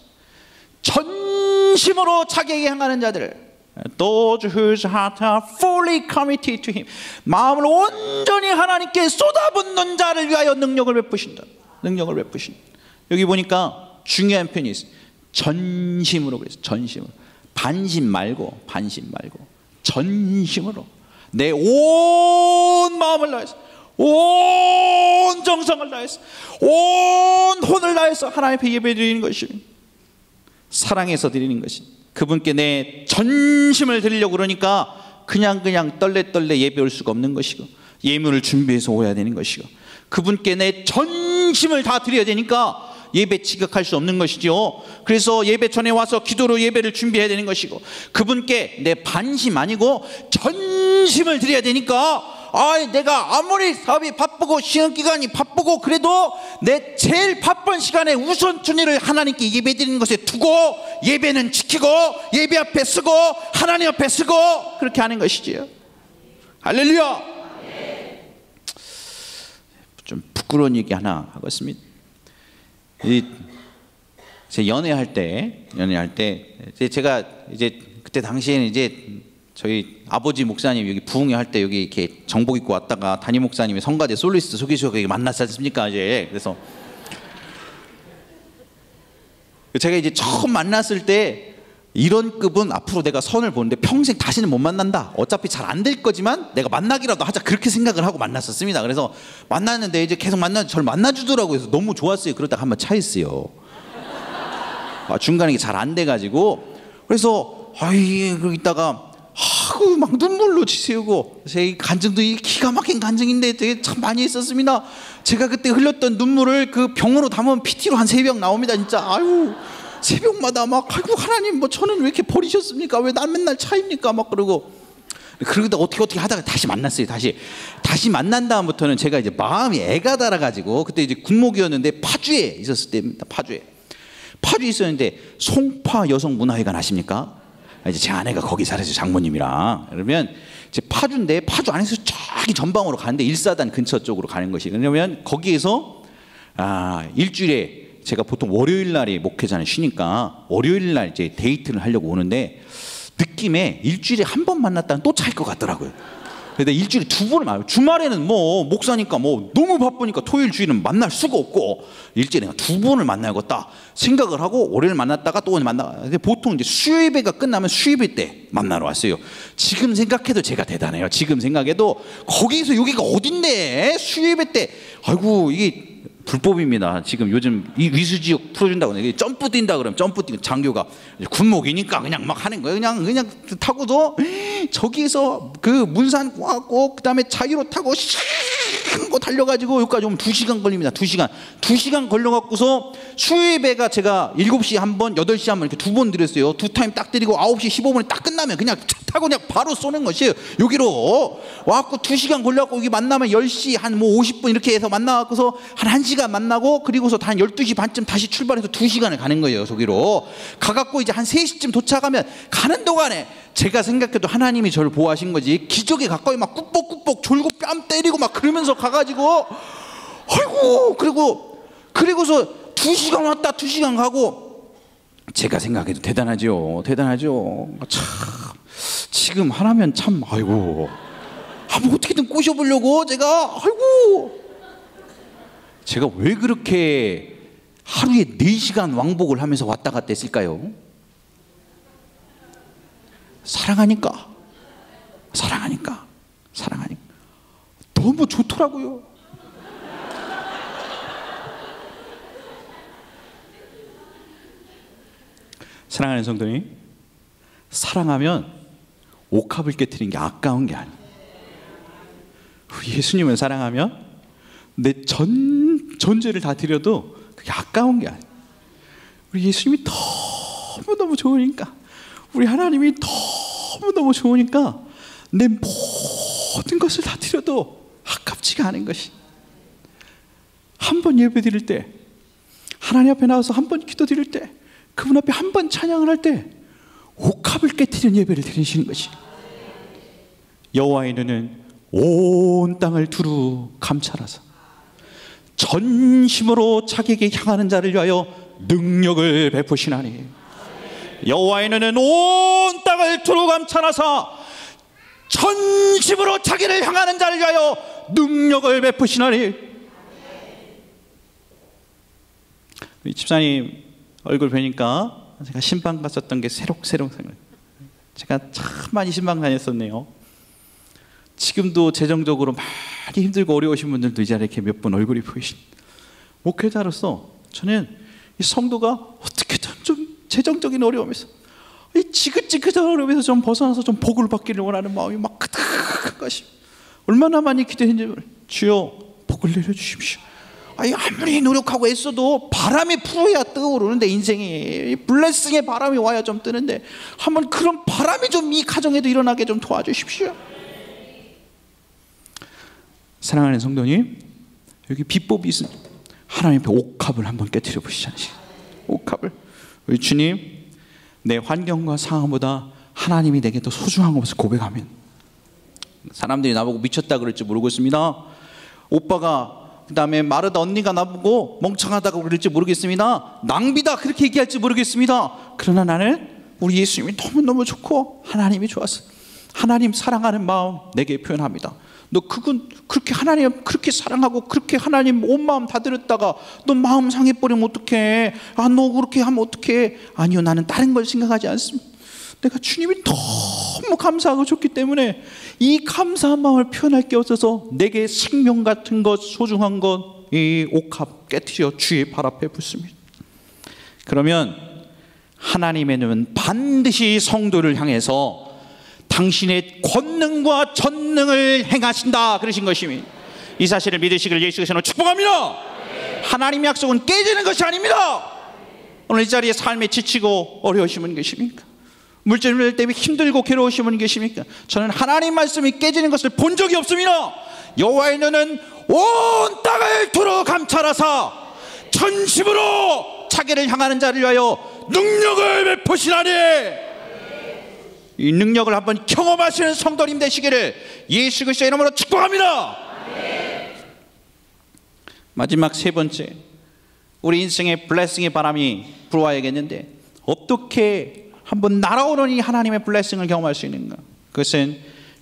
전심으로 자기에게 향하는 자들을, those whose hearts are fully committed to him, 마음을 온전히 하나님께 쏟아붓는 자를 위하여 능력을 베푸신다. 여기 보니까 중요한 표현이 있어요. 전심으로 그랬어요. 전심으로. 반심 말고 전심으로 내 온 마음을 다해서, 온 정성을 다해서, 온 혼을 다해서 하나님 앞에 예배드리는 것입니다. 사랑해서 드리는 것이, 그분께 내 전심을 드리려고 그러니까 그냥 떨레 예배 올 수가 없는 것이고, 예물을 준비해서 오야 되는 것이고, 그분께 내 전심을 다 드려야 되니까 예배 지각할 수 없는 것이죠. 그래서 예배 전에 와서 기도로 예배를 준비해야 되는 것이고, 그분께 내 반심 아니고 전심을 드려야 되니까, 내가 아무리 사업이 바쁘고 시험기간이 바쁘고 그래도 내 제일 바쁜 시간에 우선순위를 하나님께 예배드리는 것에 두고 예배는 지키고 예배 앞에 쓰고 하나님 앞에 쓰고 그렇게 하는 것이지요. 할렐루야. 좀 부끄러운 얘기 하나 하겠습니다. 제 연애할 때 제가 이제 그때 당시에는 이제 저희 아버지 목사님 여기 부흥회 할 때 여기 이렇게 정복 입고 왔다가 담임 목사님이 성가대 솔리스트 소개시켜서 만났지 않습니까? 이제 그래서 제가 이제 처음 만났을 때 이런 급은 앞으로 내가 선을 보는데 평생 다시는 못 만난다. 어차피 잘 안 될 거지만 내가 만나기라도 하자, 그렇게 생각을 하고 만났었습니다. 그래서 만났는데 이제 계속 저를 만나주더라고요. 그래서 너무 좋았어요. 그러다가 한번 차였어요. 중간에 잘 안 돼가지고, 그래서 그러고 있다가 막 눈물로 지새우고, 제 간증도 기가 막힌 간증인데 되게 참 많이 있었습니다. 제가 그때 흘렸던 눈물을 그 병으로 담으면 PT로 한 3병 나옵니다. 진짜 새벽마다 하나님 저는 왜 이렇게 버리셨습니까? 왜 날 맨날 차입니까? 막 그러고. 그러다 어떻게 하다가 다시 만났어요. 다시 만난 다음부터는 제가 이제 마음이 애가 달아가지고, 그때 이제 군목이었는데 파주에 있었을 때입니다. 파주에 있었는데, 송파 여성문화회관 아십니까? 이제 제 아내가 거기 살았어요, 장모님이랑. 그러면 이제 파주인데, 파주 안에서 저기 전방으로 가는데, 일사단 근처 쪽으로 가는 것이. 그러면 거기에서 일주일에, 제가 보통 월요일 날이 목회자는 쉬니까 월요일 날 이제 데이트를 하려고 오는데, 느낌에 일주일에 한 번 만났다면 또 차일 것 같더라고요. 근데 일주일에 2번을 만나요. 주말에는 뭐 목사니까 뭐 너무 바쁘니까 토요일 주일은 만날 수가 없고, 일주일에 2번을 만나야겠다 생각을 하고 월요일 만났다가 또 만나. 근데 보통 이제 수요예배가 끝나면 수요예배 때 만나러 왔어요. 지금 생각해도 제가 대단해요. 지금 생각해도 거기서 여기가 어딘데 수요예배 때. 아이고, 이게 불법입니다. 지금 요즘 이 위수지역 풀어준다고 점프 뛴다 그러면 점프 뛰고, 장교가 군목이니까 그냥 막 하는 거예요. 그냥 타고도 저기에서 그 문산 와고 그다음에 자유로 타고 거 달려가지고 여기까지 오면 2시간 걸립니다. 2시간 걸려갖고서 수요예배가 제가 7시 한 번, 8시 한 번 이렇게 2번 드렸어요. 2타임 딱 드리고 9시 15분에 딱 끝나면 그냥 차 타고 그냥 바로 쏘는 것이에요. 여기로 와갖고 2시간 걸려갖고 여기 만나면 10시 한 뭐 50분 이렇게 해서 만나갖고서 한 1시간 만나고, 그리고서 한 12시 반쯤 다시 출발해서 2시간을 가는 거예요. 저기로 가갖고 이제 한 3시쯤 도착하면, 가는 동안에 제가 생각해도 하나님이 저를 보호하신 거지, 기적에 가까이 막 꾹뻑꾹뻑 졸고 뺨 때리고 막 그러면서 가가지고, 아이고, 그리고서 2시간 왔다 2시간 가고. 제가 생각해도 대단하죠. 참 지금 하나면 참, 아이고, 뭐 어떻게든 꼬셔보려고 제가 왜 그렇게 하루에 4시간 왕복을 하면서 왔다 갔다 했을까요? 사랑하니까 너무 좋더라고요. 사랑하는 성도님, 사랑하면 옥합을 깨트리는 게 아까운 게 아니에요. 예수님을 사랑하면 내 전제를 다 드려도 그게 아까운 게 아니에요. 우리 예수님이 너무너무 좋으니까, 우리 하나님이 너무너무 좋으니까 내 모든 것을 다 드려도 아깝지가 않은 것이. 한 번 예배 드릴 때, 하나님 앞에 나와서 한 번 기도 드릴 때, 그분 앞에 한 번 찬양을 할 때 옥합을 깨트리는 예배를 드리시는 것이. 여호와의 눈은 온 땅을 두루 감찰하사 전심으로 자기에게 향하는 자를 위하여 능력을 베푸시나니. 여호와의 눈은 온 땅을 두루 감찰하사 전심으로 자기를 향하는 자를 위하여 능력을 베푸시나니. 우리 집사님 얼굴 뵈니까 제가 신방 갔었던 게 새록새록 생각나요. 제가 참 많이 신방 다녔었네요. 지금도 재정적으로 많이 힘들고 어려우신 분들도 이 자리에 이렇게 몇 분 얼굴이 보이신. 목회자로서 저는 이 성도가 어떻게든 좀 재정적인 어려움에서, 이 지긋지긋한 어려움에서 좀 벗어나서 좀 복을 받기를 원하는 마음이 막 가득한 것이. 얼마나 많이 기도했는지. 주여 복을 내려주십시오. 아무리 노력하고 애써도 바람이 불어야 떠오르는데, 인생이 블레싱의 바람이 와야 좀 뜨는데, 한번 그런 바람이 좀 이 가정에도 일어나게 좀 도와주십시오. 사랑하는 성도님, 여기 비법이 있습니다. 하나님 앞에 옥합을 한번 깨트려 보시지 않으시겠어요? 옥합을. 우리 주님, 내 환경과 상황보다 하나님이 내게 더 소중한 것을 고백하면, 사람들이 나보고 미쳤다 그럴지 모르겠습니다. 오빠가, 그 다음에 마르다 언니가 나보고 멍청하다고 그럴지 모르겠습니다. 낭비다 그렇게 얘기할지 모르겠습니다. 그러나 나는 우리 예수님이 너무너무 좋고 하나님이 좋았어. 하나님 사랑하는 마음 내게 표현합니다. 너 그건 그렇게 하나님 그렇게 사랑하고 그렇게 하나님 온 마음 다 들었다가 너 마음 상해버리면 어떡해. 너 그렇게 하면 어떡해. 아니요, 나는 다른 걸 생각하지 않습니다. 내가 주님이 너무 감사하고 좋기 때문에 이 감사한 마음을 표현할 게 없어서 내게 생명 같은 것, 소중한 것, 이 옥합 깨트려 주의 발 앞에 붓습니다. 그러면 하나님의 눈은 반드시 성도를 향해서 당신의 권능과 전능을 행하신다 그러신 것입니다. 이 사실을 믿으시기를 예수 그리스도로 축복합니다. 하나님의 약속은 깨지는 것이 아닙니다. 오늘 이 자리에 삶에 지치고 어려우시면 계십니까? 물질 때문에 힘들고 괴로우신 분이 계십니까? 저는 하나님 말씀이 깨지는 것을 본 적이 없습니다. 여호와의 눈은 온 땅을 두루 감찰하사 전심으로 자기를 향하는 자를 위하여 능력을 베푸시나니, 이 능력을 한번 경험하시는 성도님 되시기를 예수 그리스도의 이름으로 축복합니다. 마지막 세 번째, 우리 인생에 블레싱의 바람이 불어와야겠는데 어떻게 한번 날아오는 이 하나님의 블레싱을 경험할 수 있는가? 그것은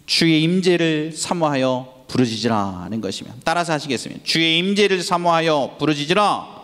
주의 임재를 사모하여 부르짖으라는 것이며, 따라서 하시겠습니다. 주의 임재를 사모하여 부르짖으라.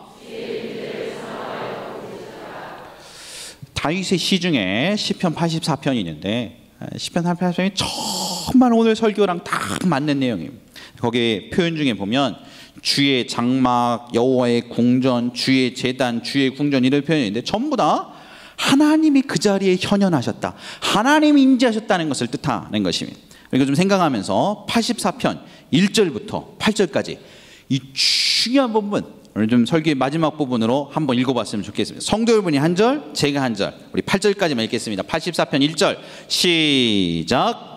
다윗의 시 중에 시편 84편이 있는데, 시편 84편이 정말 오늘 설교랑 딱 맞는 내용입니다. 거기에 표현 중에 보면 주의 장막, 여호와의 궁전, 주의 제단, 주의 궁전, 이런 표현이 있는데 전부 다 하나님이 그 자리에 현현하셨다, 하나님이 임재하셨다는 것을 뜻하는 것입니다. 이거 좀 생각하면서 84편 1절부터 8절까지 이 중요한 부분, 오늘 좀 설교의 마지막 부분으로 한번 읽어봤으면 좋겠습니다. 성도 여러분이 한 절, 제가 한 절, 우리 8절까지만 읽겠습니다. 84편 1절 시작.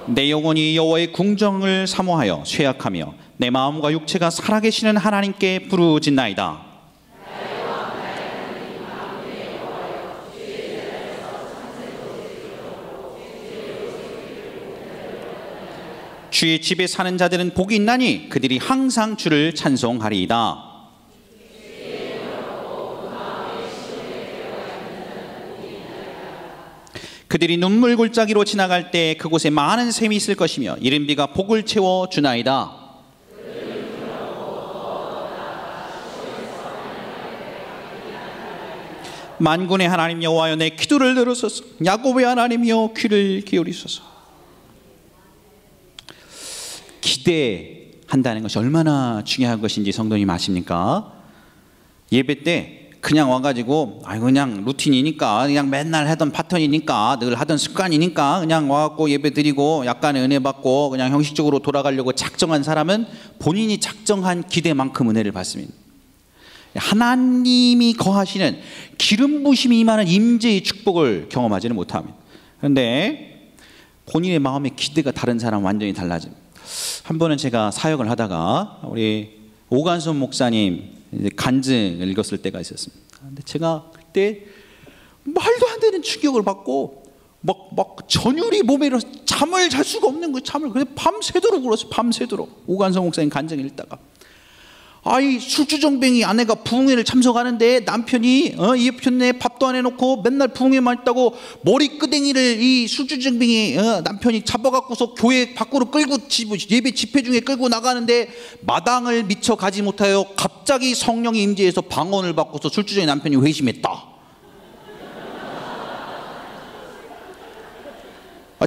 내 영혼이 여호와의 궁정을 사모하여 쇠약하며 내 마음과 육체가 살아계시는 하나님께 부르짖나이다. 주의 집에 사는 자들은 복이 있나니 그들이 항상 주를 찬송하리이다. 그들이 눈물 골짜기로 지나갈 때 그곳에 많은 샘이 있을 것이며 이른 비가 복을 채워 주나이다. 만군의 하나님 여호와여, 내 기도를 들으소서. 야곱의 하나님이여, 귀를 기울이소서. 기대한다는 것이 얼마나 중요한 것인지 성도님 아십니까? 예배 때 그냥 와가지고 그냥 루틴이니까, 그냥 맨날 하던 패턴이니까, 늘 하던 습관이니까 그냥 와갖고 예배 드리고 약간의 은혜 받고 그냥 형식적으로 돌아가려고 작정한 사람은 본인이 작정한 기대만큼 은혜를 받습니다. 하나님이 거하시는 기름 부심이 임하는 임재의 축복을 경험하지는 못합니다. 그런데 본인의 마음의 기대가 다른 사람은 완전히 달라집니다. 한 번은 제가 사역을 하다가 우리 오간순 목사님 간증을 읽었을 때가 있었습니다. 근데 제가 그때 말도 안 되는 충격을 받고 막 전율이 몸에 일어서 잠을 잘 수가 없는 거예요. 그래서 밤새도록 울었어요. 밤새도록 오간순 목사님 간증을 읽다가, 이 술주정뱅이 아내가 부흥회를 참석하는데 남편이 이편에 밥도 안 해놓고 맨날 부흥회만 있다고 머리끄댕이를 이 술주정뱅이 남편이 잡아갖고서 교회 밖으로 끌고 예배 집회 중에 끌고 나가는데 마당을 미쳐 가지 못하여 갑자기 성령이 임재해서 방언을 받고서 술주정이 남편이 회심했다.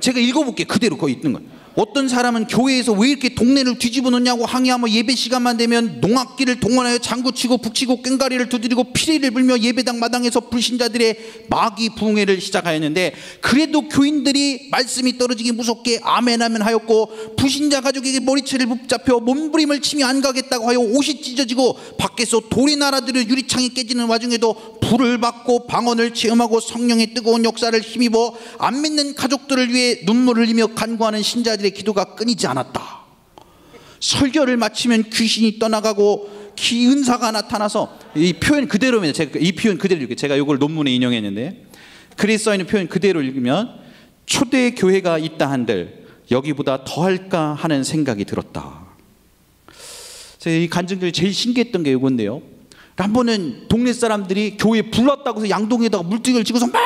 제가 읽어볼게요. 그대로 거기 있는 거예요. 어떤 사람은 교회에서 왜 이렇게 동네를 뒤집어 놓냐고 항의하며 예배 시간만 되면 농악기를 동원하여 장구치고 북치고 꽹과리를 두드리고 피리를 불며 예배당 마당에서 불신자들의 마귀 부흥회를 시작하였는데, 그래도 교인들이 말씀이 떨어지기 무섭게 아멘 아멘 하였고 불신자 가족에게 머리채를 붙잡혀 몸부림을 치며 안 가겠다고 하여 옷이 찢어지고 밖에서 돌이 날아들어 유리창이 깨지는 와중에도 불을 받고 방언을 체험하고 성령의 뜨거운 역사를 힘입어 안 믿는 가족들을 위해 눈물을 흘리며 간구하는 신자들의 기도가 끊이지 않았다. 설교를 마치면 귀신이 떠나가고 은사가 나타나서, 이 표현 그대로입니다. 제가 이 표현 그대로 읽을게요. 제가 이걸 논문에 인용했는데, 글에 써있는 표현 그대로 읽으면 초대 교회가 있다 한들 여기보다 더할까 하는 생각이 들었다. 제가 이 간증 중에 제일 신기했던 게 이건데요. 한 번은 동네 사람들이 교회에 불 났다고 해서 양동이에다가 물등을 찍어서 막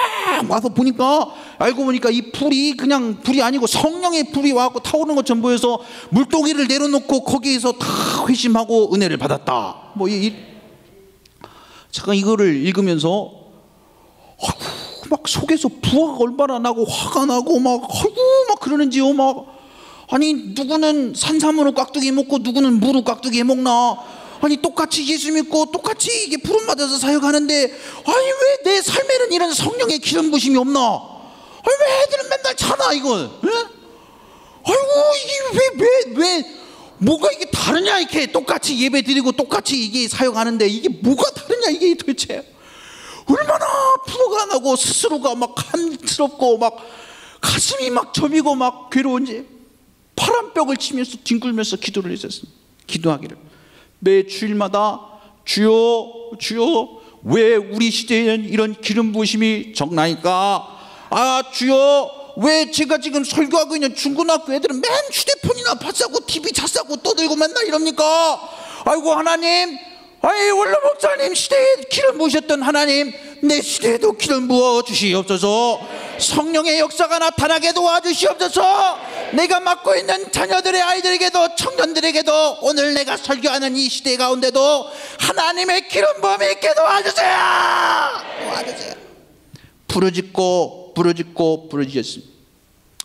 와서 보니까, 알고 보니까 이 불이 그냥 불이 아니고 성령의 불이 와갖고 타오르는 것처럼 보여서 물동이를 내려놓고 거기에서 다 회심하고 은혜를 받았다. 제가 이거를 읽으면서 막 속에서 부하가 얼마나 나고 화가 나고 막 그러는지요. 아니 누구는 산삼으로 깍두기 먹고 누구는 무로 깍두기 먹나? 아니 똑같이 예수 믿고 똑같이 이게 부름 받아서 사역하는데, 아니 왜 내 삶에는 이런 성령의 기름 부심이 없나? 아니 왜 애들은 맨날 자나 이걸? 예? 아이고 이게 뭐가 이게 다르냐, 이렇게 똑같이 예배 드리고 똑같이 이게 사역하는데 이게 뭐가 다르냐, 이게 도대체. 얼마나 부모가 나고 스스로가 막 한스럽고 막 가슴이 막 저미고 막 괴로운지 파란벽을 치면서 뒹굴면서 기도를 했었습니다. 기도하기를 매 주일마다 주여 주여 왜 우리 시대에는 이런 기름 부으심이 적나니까. 아 주여 왜 제가 지금 설교하고 있는 중고등학교 애들은 맨 휴대폰이나 받사고 TV 잤사고 떠들고 맨날 이럽니까. 아이고 하나님, 아이 원로 목사님 시대에 기름 부으셨던 하나님, 내 시대에도 기름 부어 주시옵소서. 성령의 역사가 나타나게 도와주시옵소서. 내가 맡고 있는 자녀들의 아이들에게도 청년들에게도 오늘 내가 설교하는 이 시대 가운데도 하나님의 기름 부음이 있게 도와주세요. 도와주세요. 부르짖고 부르짖었습니다.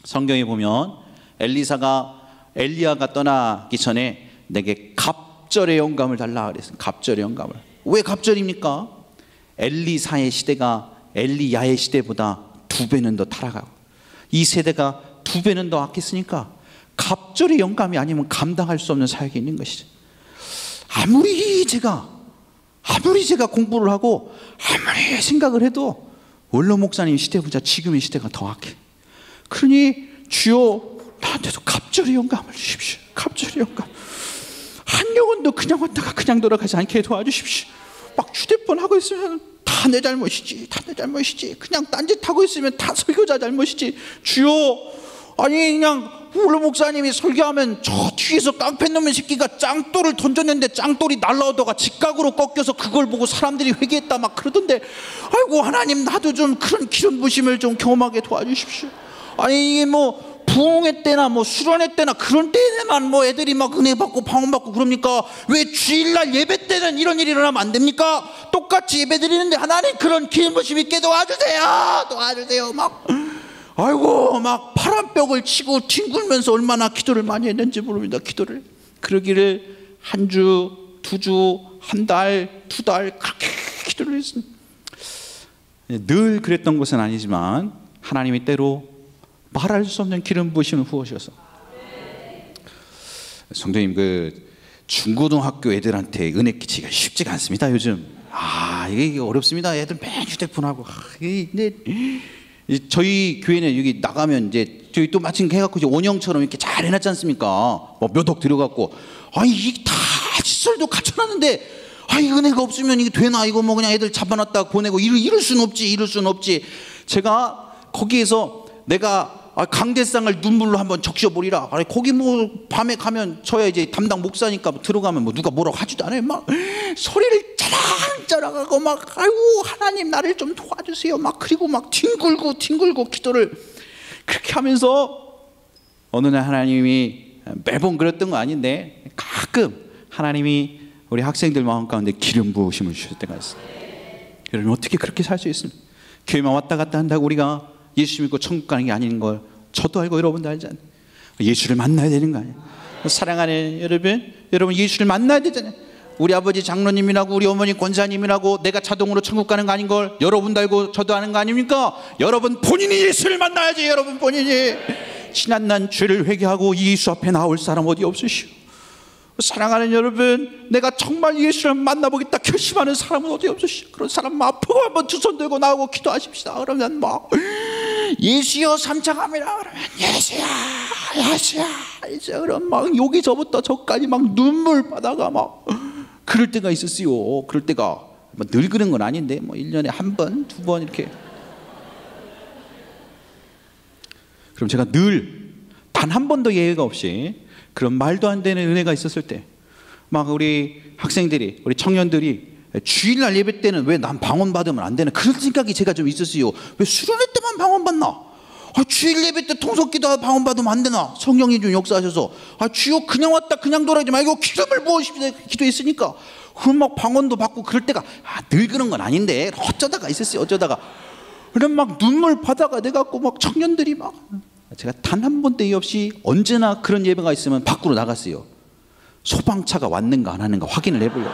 성경에 보면 엘리야가 떠나기 전에 내게 갑절의 영감을 달라 그랬습니다. 갑절의 영감을. 왜 갑절입니까? 엘리사의 시대가 엘리야의 시대보다 2배는 더 타락하고 이 세대가 2배는 더 악했으니까 갑절의 영감이 아니면 감당할 수 없는 사역이 있는 것이죠. 아무리 제가 공부를 하고 아무리 생각을 해도 원로 목사님 시대보다 지금의 시대가 더 악해. 그러니 주여 나한테도 갑절의 영감을 주십시오. 갑절의 영감. 한 영혼도 그냥 왔다가 그냥 돌아가지 않게 도와주십시오. 막 휴대폰 하고 있으면 다 내 잘못이지, 다 내 잘못이지. 그냥 딴짓하고 있으면 다 설교자 잘못이지. 주여, 아니 그냥 원로 목사님이 설교하면 저 뒤에서 깡패 놈의 새끼가 짱돌을 던졌는데 짱돌이 날라오다가 직각으로 꺾여서 그걸 보고 사람들이 회개했다 막 그러던데, 아이고 하나님 나도 좀 그런 기름 부심을 좀 경험하게 도와주십시오. 아니 이게 뭐 부흥회 때나 뭐 수련회 때나 그런 때에만 뭐 애들이 막 은혜 받고 방언 받고 그럽니까? 왜 주일날 예배 때는 이런 일이 일어나면 안 됩니까? 똑같이 예배 드리는데 하나님 그런 기름 부심 있게 도와주세요. 막 아이고 막 파란벽을 치고 뒹굴면서 얼마나 기도를 많이 했는지 모릅니다. 기도를 그러기를 한 주, 2주, 한 달, 2달 그렇게 기도를 했습니다. 늘 그랬던 것은 아니지만 하나님이 때로 말할 수 없는 기름 부으심을 부으셔서 성도님 그 중고등학교 애들한테 은혜 끼치기가 쉽지가 않습니다. 요즘 이게 어렵습니다. 애들 맨 휴대폰하고 근데 저희 교회는 여기 나가면 이제 저희 또 마침 해갖고 이제 원형처럼 이렇게 잘 해놨지 않습니까? 뭐 몇 억 들어갔고 이게 다 시설도 갖춰놨는데 은혜가 없으면 이게 되나? 이거 뭐 그냥 애들 잡아놨다 보내고 이럴 수는 없지. 제가 거기에서 내가 강대상을 눈물로 한번 적셔보리라. 거기 뭐 밤에 가면 저야 이제 담당 목사니까 들어가면 뭐 누가 뭐라고 하지도 않아요. 막 소리를 짜랑짜랑하고 막 아이고 하나님 나를 좀 도와주세요. 막 그리고 막 뒹굴고 기도를 그렇게 하면서 어느 날 하나님이 매번 그랬던 거 아닌데 가끔 하나님이 우리 학생들 마음 가운데 기름 부으심을 주실 때가 있어요. 그러면 어떻게 그렇게 살 수 있습니까? 교회만 왔다 갔다 한다고 우리가 예수 믿고 천국 가는 게 아닌 걸 저도 알고 여러분도 알잖아요. 예수를 만나야 되는 거 아니에요. 사랑하는 여러분 예수를 만나야 되잖아요. 우리 아버지 장로님이라고 우리 어머니 권사님이라고 내가 자동으로 천국 가는 거 아닌 걸 여러분도 알고 저도 아는 거 아닙니까? 여러분 본인이 예수를 만나야지. 여러분 본인이 지난난 죄를 회개하고 예수 앞에 나올 사람 어디 없으시오? 사랑하는 여러분, 내가 정말 예수를 만나보겠다 결심하는 사람은 어디 없으시오? 그런 사람 앞으로 한번 두 손 들고 나오고 기도하십시다. 그러면 막 예수여 삼창합니다. 그러면 예수야 그럼 막 여기서부터 저까지 막 눈물 바다가 막 그럴 때가 있었어요. 그럴 때가 뭐 늘 그런 건 아닌데 뭐 1년에 한 번, 2번 이렇게. 그럼 제가 늘 단 한 번도 예외가 없이 그런 말도 안 되는 은혜가 있었을 때 막 우리 학생들이 우리 청년들이 주일날 예배 때는 왜 난 방언 받으면 안 되나 그런 생각이 제가 좀 있었어요. 왜 수련회 때만 방언 받나? 주일 예배 때 통속기도 방언 받으면 안 되나? 성령이 좀 역사하셔서 주여 그냥 왔다 그냥 돌아가지 말고 기름을 부으십시오 기도했으니까 그럼 막 방언도 받고 그럴 때가 늘 그런 건 아닌데 어쩌다가 있었어요. 어쩌다가 그럼 막 눈물 바다가 돼갖고 막 청년들이 막 제가 단 한 번도 예의 없이 언제나 그런 예배가 있으면 밖으로 나갔어요. 소방차가 왔는가 안 왔는가 확인을 해보려고.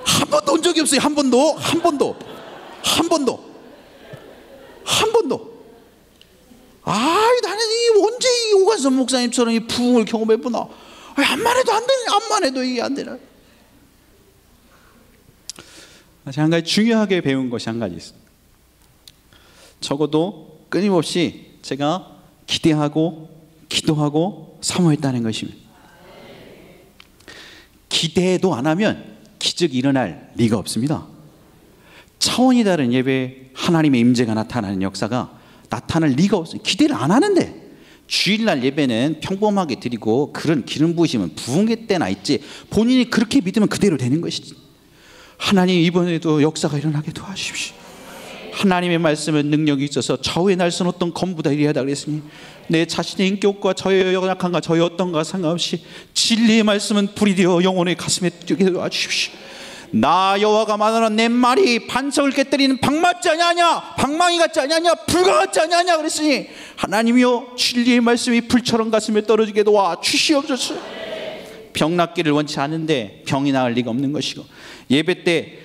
한 번도 온 적이 없어요. 한 번도. 나는 이 언제 이 오가서 박수선 목사님처럼 이 부흥을 경험해보나? 암만 해도 안 되네. 암만 해도 이게 안 되나? 한 가지 중요하게 배운 것이 한 가지 있습니다. 적어도 끊임없이 제가 기대하고 기도하고 사모했다는 것입니다. 기대도 안 하면 기적이 일어날 리가 없습니다. 차원이 다른 예배, 하나님의 임재가 나타나는 역사가 나타날 리가 없어요. 기대를 안 하는데, 주일날 예배는 평범하게 드리고 그런 기름 부으심은 부흥회 때나 있지, 본인이 그렇게 믿으면 그대로 되는 것이지. 하나님 이번에도 역사가 일어나게 도와주십시오. 하나님의 말씀은 능력이 있어서 좌우의 날선 어떤 검보다 이리하다 그랬으니, 내 자신의 인격과 저의 연약함과 저의 어떤가 상관없이 진리의 말씀은 불이 되어 영혼의 가슴에 뛰게 도와주십시오. 나 여호와가 말하는 내 말이 반석을 깨뜨리는 방맞지 아니하냐, 방망이 같지 아니하냐, 불과 같지 아니하냐 그랬으니, 하나님이여 진리의 말씀이 불처럼 가슴에 떨어지게 도와 주시옵소서. 병 낫기를 원치 않은데 병이 나을 리가 없는 것이고, 예배 때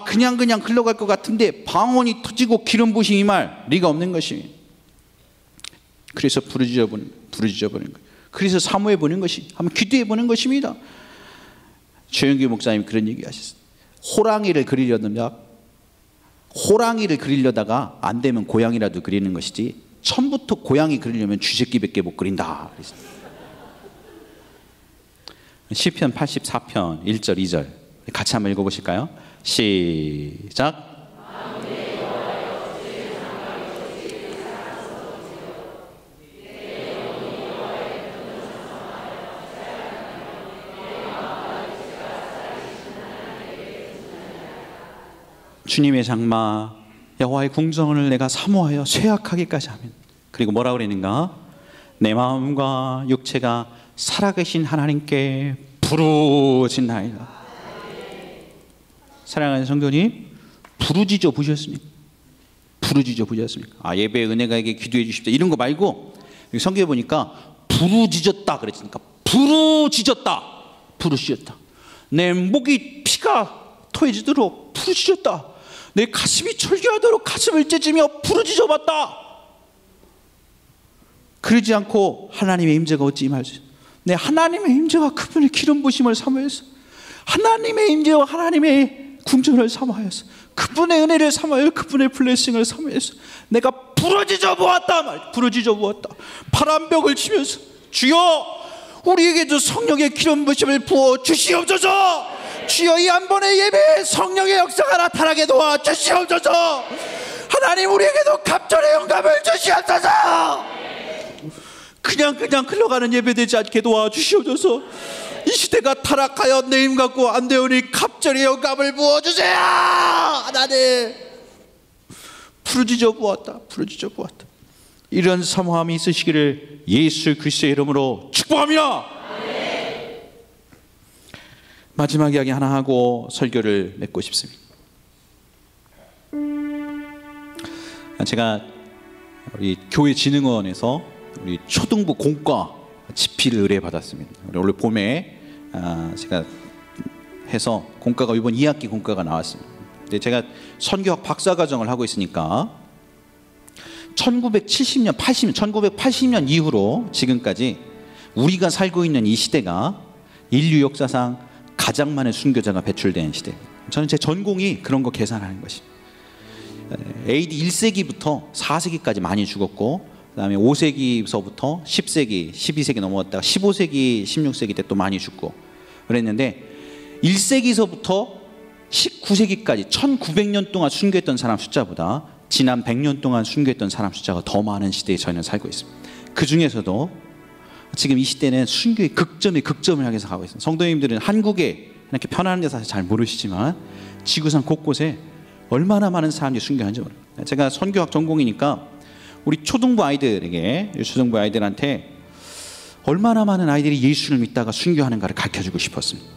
그냥 흘러갈 것 같은데 방언이 터지고 기름 부으심이 임할 리가 없는 것입니다. 그래서 부르짖어 보는 거예요. 그래서 사모해 보는 것이, 한번 기도해 보는 것입니다. 최영규 목사님 그런 얘기 하셨어요. 호랑이를 그리려다가 안 되면 고양이라도 그리는 것이지, 처음부터 고양이 그리려면 쥐새끼밖에 못 그린다. 시편 84편 1절 2절 같이 한번 읽어보실까요? 시작. 주님의 장마 여호와의 궁정을 내가 사모하여 쇠약하기까지 하면, 그리고 뭐라 그러는가? 내 마음과 육체가 살아계신 하나님께 부르짖나이다. 사랑하는 성도님, 부르짖어 보셨습니까? 부르짖어 보셨습니까? 예배의 은혜가에게 기도해 주십시오 이런 거 말고, 여기 성경에 보니까 부르짖었다 그랬으니까, 부르짖었다. 내 목이 피가 토해지도록 부르짖었다. 내 가슴이 철기하도록 가슴을 찢으며 부르짖어 봤다. 그러지 않고 하나님의 임재가 어찌 임하지? 내 하나님의 임재와 그분의 기름 부심을 사모해서, 하나님의 임재와 하나님의 궁전을 사모하여서, 그분의 은혜를 사모하여 그분의 블레싱을 사모해서 내가 부르짖어 보았다. 부르짖어 보았다. 파란 벽을 치면서, 주여 우리에게도 성령의 기름 부심을 부어 주시옵소서. 주여 이 한 번의 예배에 성령의 역사가 나타나게 도와 주시옵소서. 하나님 우리에게도 갑절의 영감을 주시옵소서. 그냥 흘러가는 예배 되지 않게 도와 주시옵소서. 이 시대가 타락하여 내 힘 갖고 안 되오니 갑절의 영감을 부어주세요. 하나님 부르짖어 보았다. 이런 사모함이 있으시기를 예수 그리스도의 이름으로 축복합니다. 마지막 이야기 하나 하고 설교를 맺고 싶습니다. 제가 우리 교회 진흥원에서 우리 초등부 공과 집필을 의뢰받았습니다. 올해 봄에 제가 해서 공과가 이번 2학기 공과가 나왔습니다. 근데 제가 선교학 박사과정을 하고 있으니까 1980년 이후로 지금까지 우리가 살고 있는 이 시대가 인류 역사상 가장 많은 순교자가 배출된 시대입니다. 저는 제 전공이 그런 거 계산하는 것입니다. AD 1세기부터 4세기까지 많이 죽었고, 그 다음에 5세기서부터 10세기, 12세기 넘어갔다가 15세기, 16세기 때 또 많이 죽고 그랬는데, 1세기서부터 19세기까지 1900년 동안 순교했던 사람 숫자보다 지난 100년 동안 순교했던 사람 숫자가 더 많은 시대에 저희는 살고 있습니다. 그 중에서도 지금 이 시대는 순교의 극점을 향해서 가고 있습니다. 성도님들은 한국에 이렇게 편안한 데서 잘 모르시지만 지구상 곳곳에 얼마나 많은 사람들이 순교하는지 모릅니다. 제가 선교학 전공이니까 우리 초등부 아이들한테 얼마나 많은 아이들이 예수를 믿다가 순교하는가를 가르쳐주고 싶었습니다.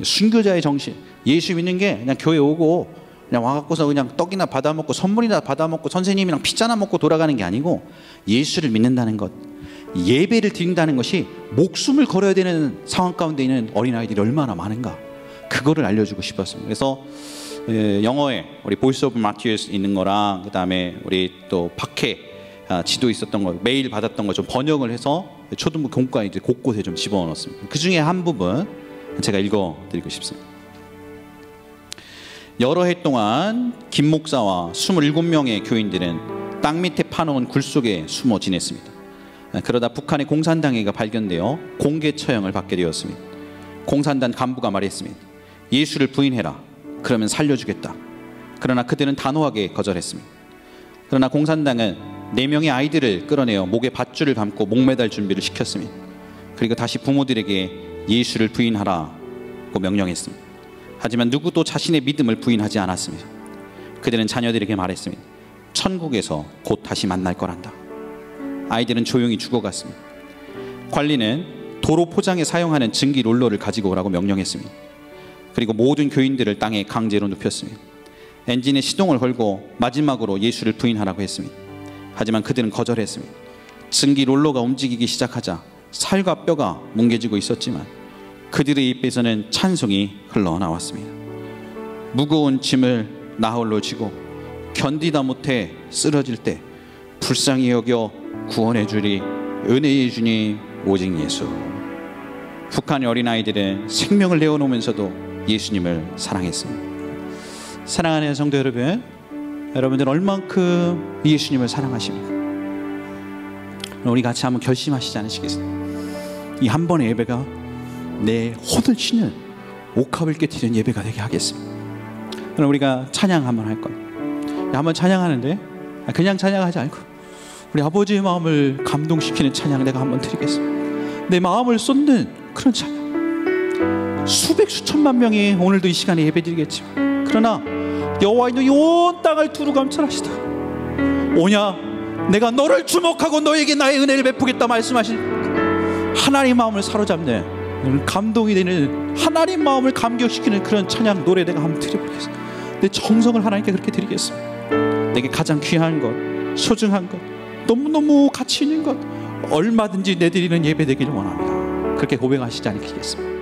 순교자의 정신, 예수 믿는 게 그냥 교회 오고 그냥 와갖고서 그냥 떡이나 받아먹고 선물이나 받아먹고 선생님이랑 피자나 먹고 돌아가는 게 아니고, 예수를 믿는다는 것, 예배를 드린다는 것이 목숨을 걸어야 되는 상황 가운데 있는 어린아이들이 얼마나 많은가, 그거를 알려주고 싶었습니다. 그래서 영어에 우리 보이스 오브 마티어스 있는 거랑, 그 다음에 우리 또 박해 지도 있었던 거, 메일 받았던 거 좀 번역을 해서 초등부 공과 이제 곳곳에 좀 집어넣었습니다. 그 중에 한 부분 제가 읽어드리고 싶습니다. 여러 해 동안 김 목사와 27명의 교인들은 땅 밑에 파놓은 굴 속에 숨어 지냈습니다. 그러다 북한의 공산당회가 발견되어 공개 처형을 받게 되었습니다. 공산당 간부가 말했습니다. 예수를 부인해라. 그러면 살려주겠다. 그러나 그들은 단호하게 거절했습니다. 그러나 공산당은 4명의 아이들을 끌어내어 목에 밧줄을 감고 목매달 준비를 시켰습니다. 그리고 다시 부모들에게 예수를 부인하라고 명령했습니다. 하지만 누구도 자신의 믿음을 부인하지 않았습니다. 그들은 자녀들에게 말했습니다. 천국에서 곧 다시 만날 거란다. 아이들은 조용히 죽어갔습니다. 관리는 도로 포장에 사용하는 증기 롤러를 가지고 오라고 명령했습니다. 그리고 모든 교인들을 땅에 강제로 눕혔습니다. 엔진에 시동을 걸고 마지막으로 예수를 부인하라고 했습니다. 하지만 그들은 거절했습니다. 증기 롤러가 움직이기 시작하자 살과 뼈가 뭉개지고 있었지만 그들의 입에서는 찬송이 흘러나왔습니다. 무거운 짐을 나홀로 지고 견디다 못해 쓰러질 때 불쌍히 여겨 구원해 주리 은혜의 주님 오직 예수. 북한의 어린아이들은 생명을 내어놓으면서도 예수님을 사랑했습니다. 사랑하는 성도 여러분, 여러분들 얼만큼 예수님을 사랑하십니까? 우리 같이 한번 결심하시지 않으시겠습니까? 이 한 번의 예배가 내 혼을 치는 옥합을 깨트리는 예배가 되게 하겠습니다. 그럼 우리가 찬양 한번 할 거예요. 한번 찬양하는데 그냥 찬양하지 않고 우리 아버지의 마음을 감동시키는 찬양 내가 한번 드리겠습니다. 내 마음을 쏟는 그런 찬양. 수백 수천만 명이 오늘도 이 시간에 예배드리겠지만 그러나 여호와 있는 온 땅을 두루 감찰하시다 오냐 내가 너를 주목하고 너에게 나의 은혜를 베푸겠다 말씀하신 하나님 마음을 사로잡는 감동이 되는 하나님 마음을 감격시키는 그런 찬양 노래 내가 한번 드려보겠습니다. 내 정성을 하나님께 그렇게 드리겠습니다. 내게 가장 귀한 것, 소중한 것, 너무너무 가치 있는 것 얼마든지 내드리는 예배 되기를 원합니다. 그렇게 고백하시지 않겠습니까?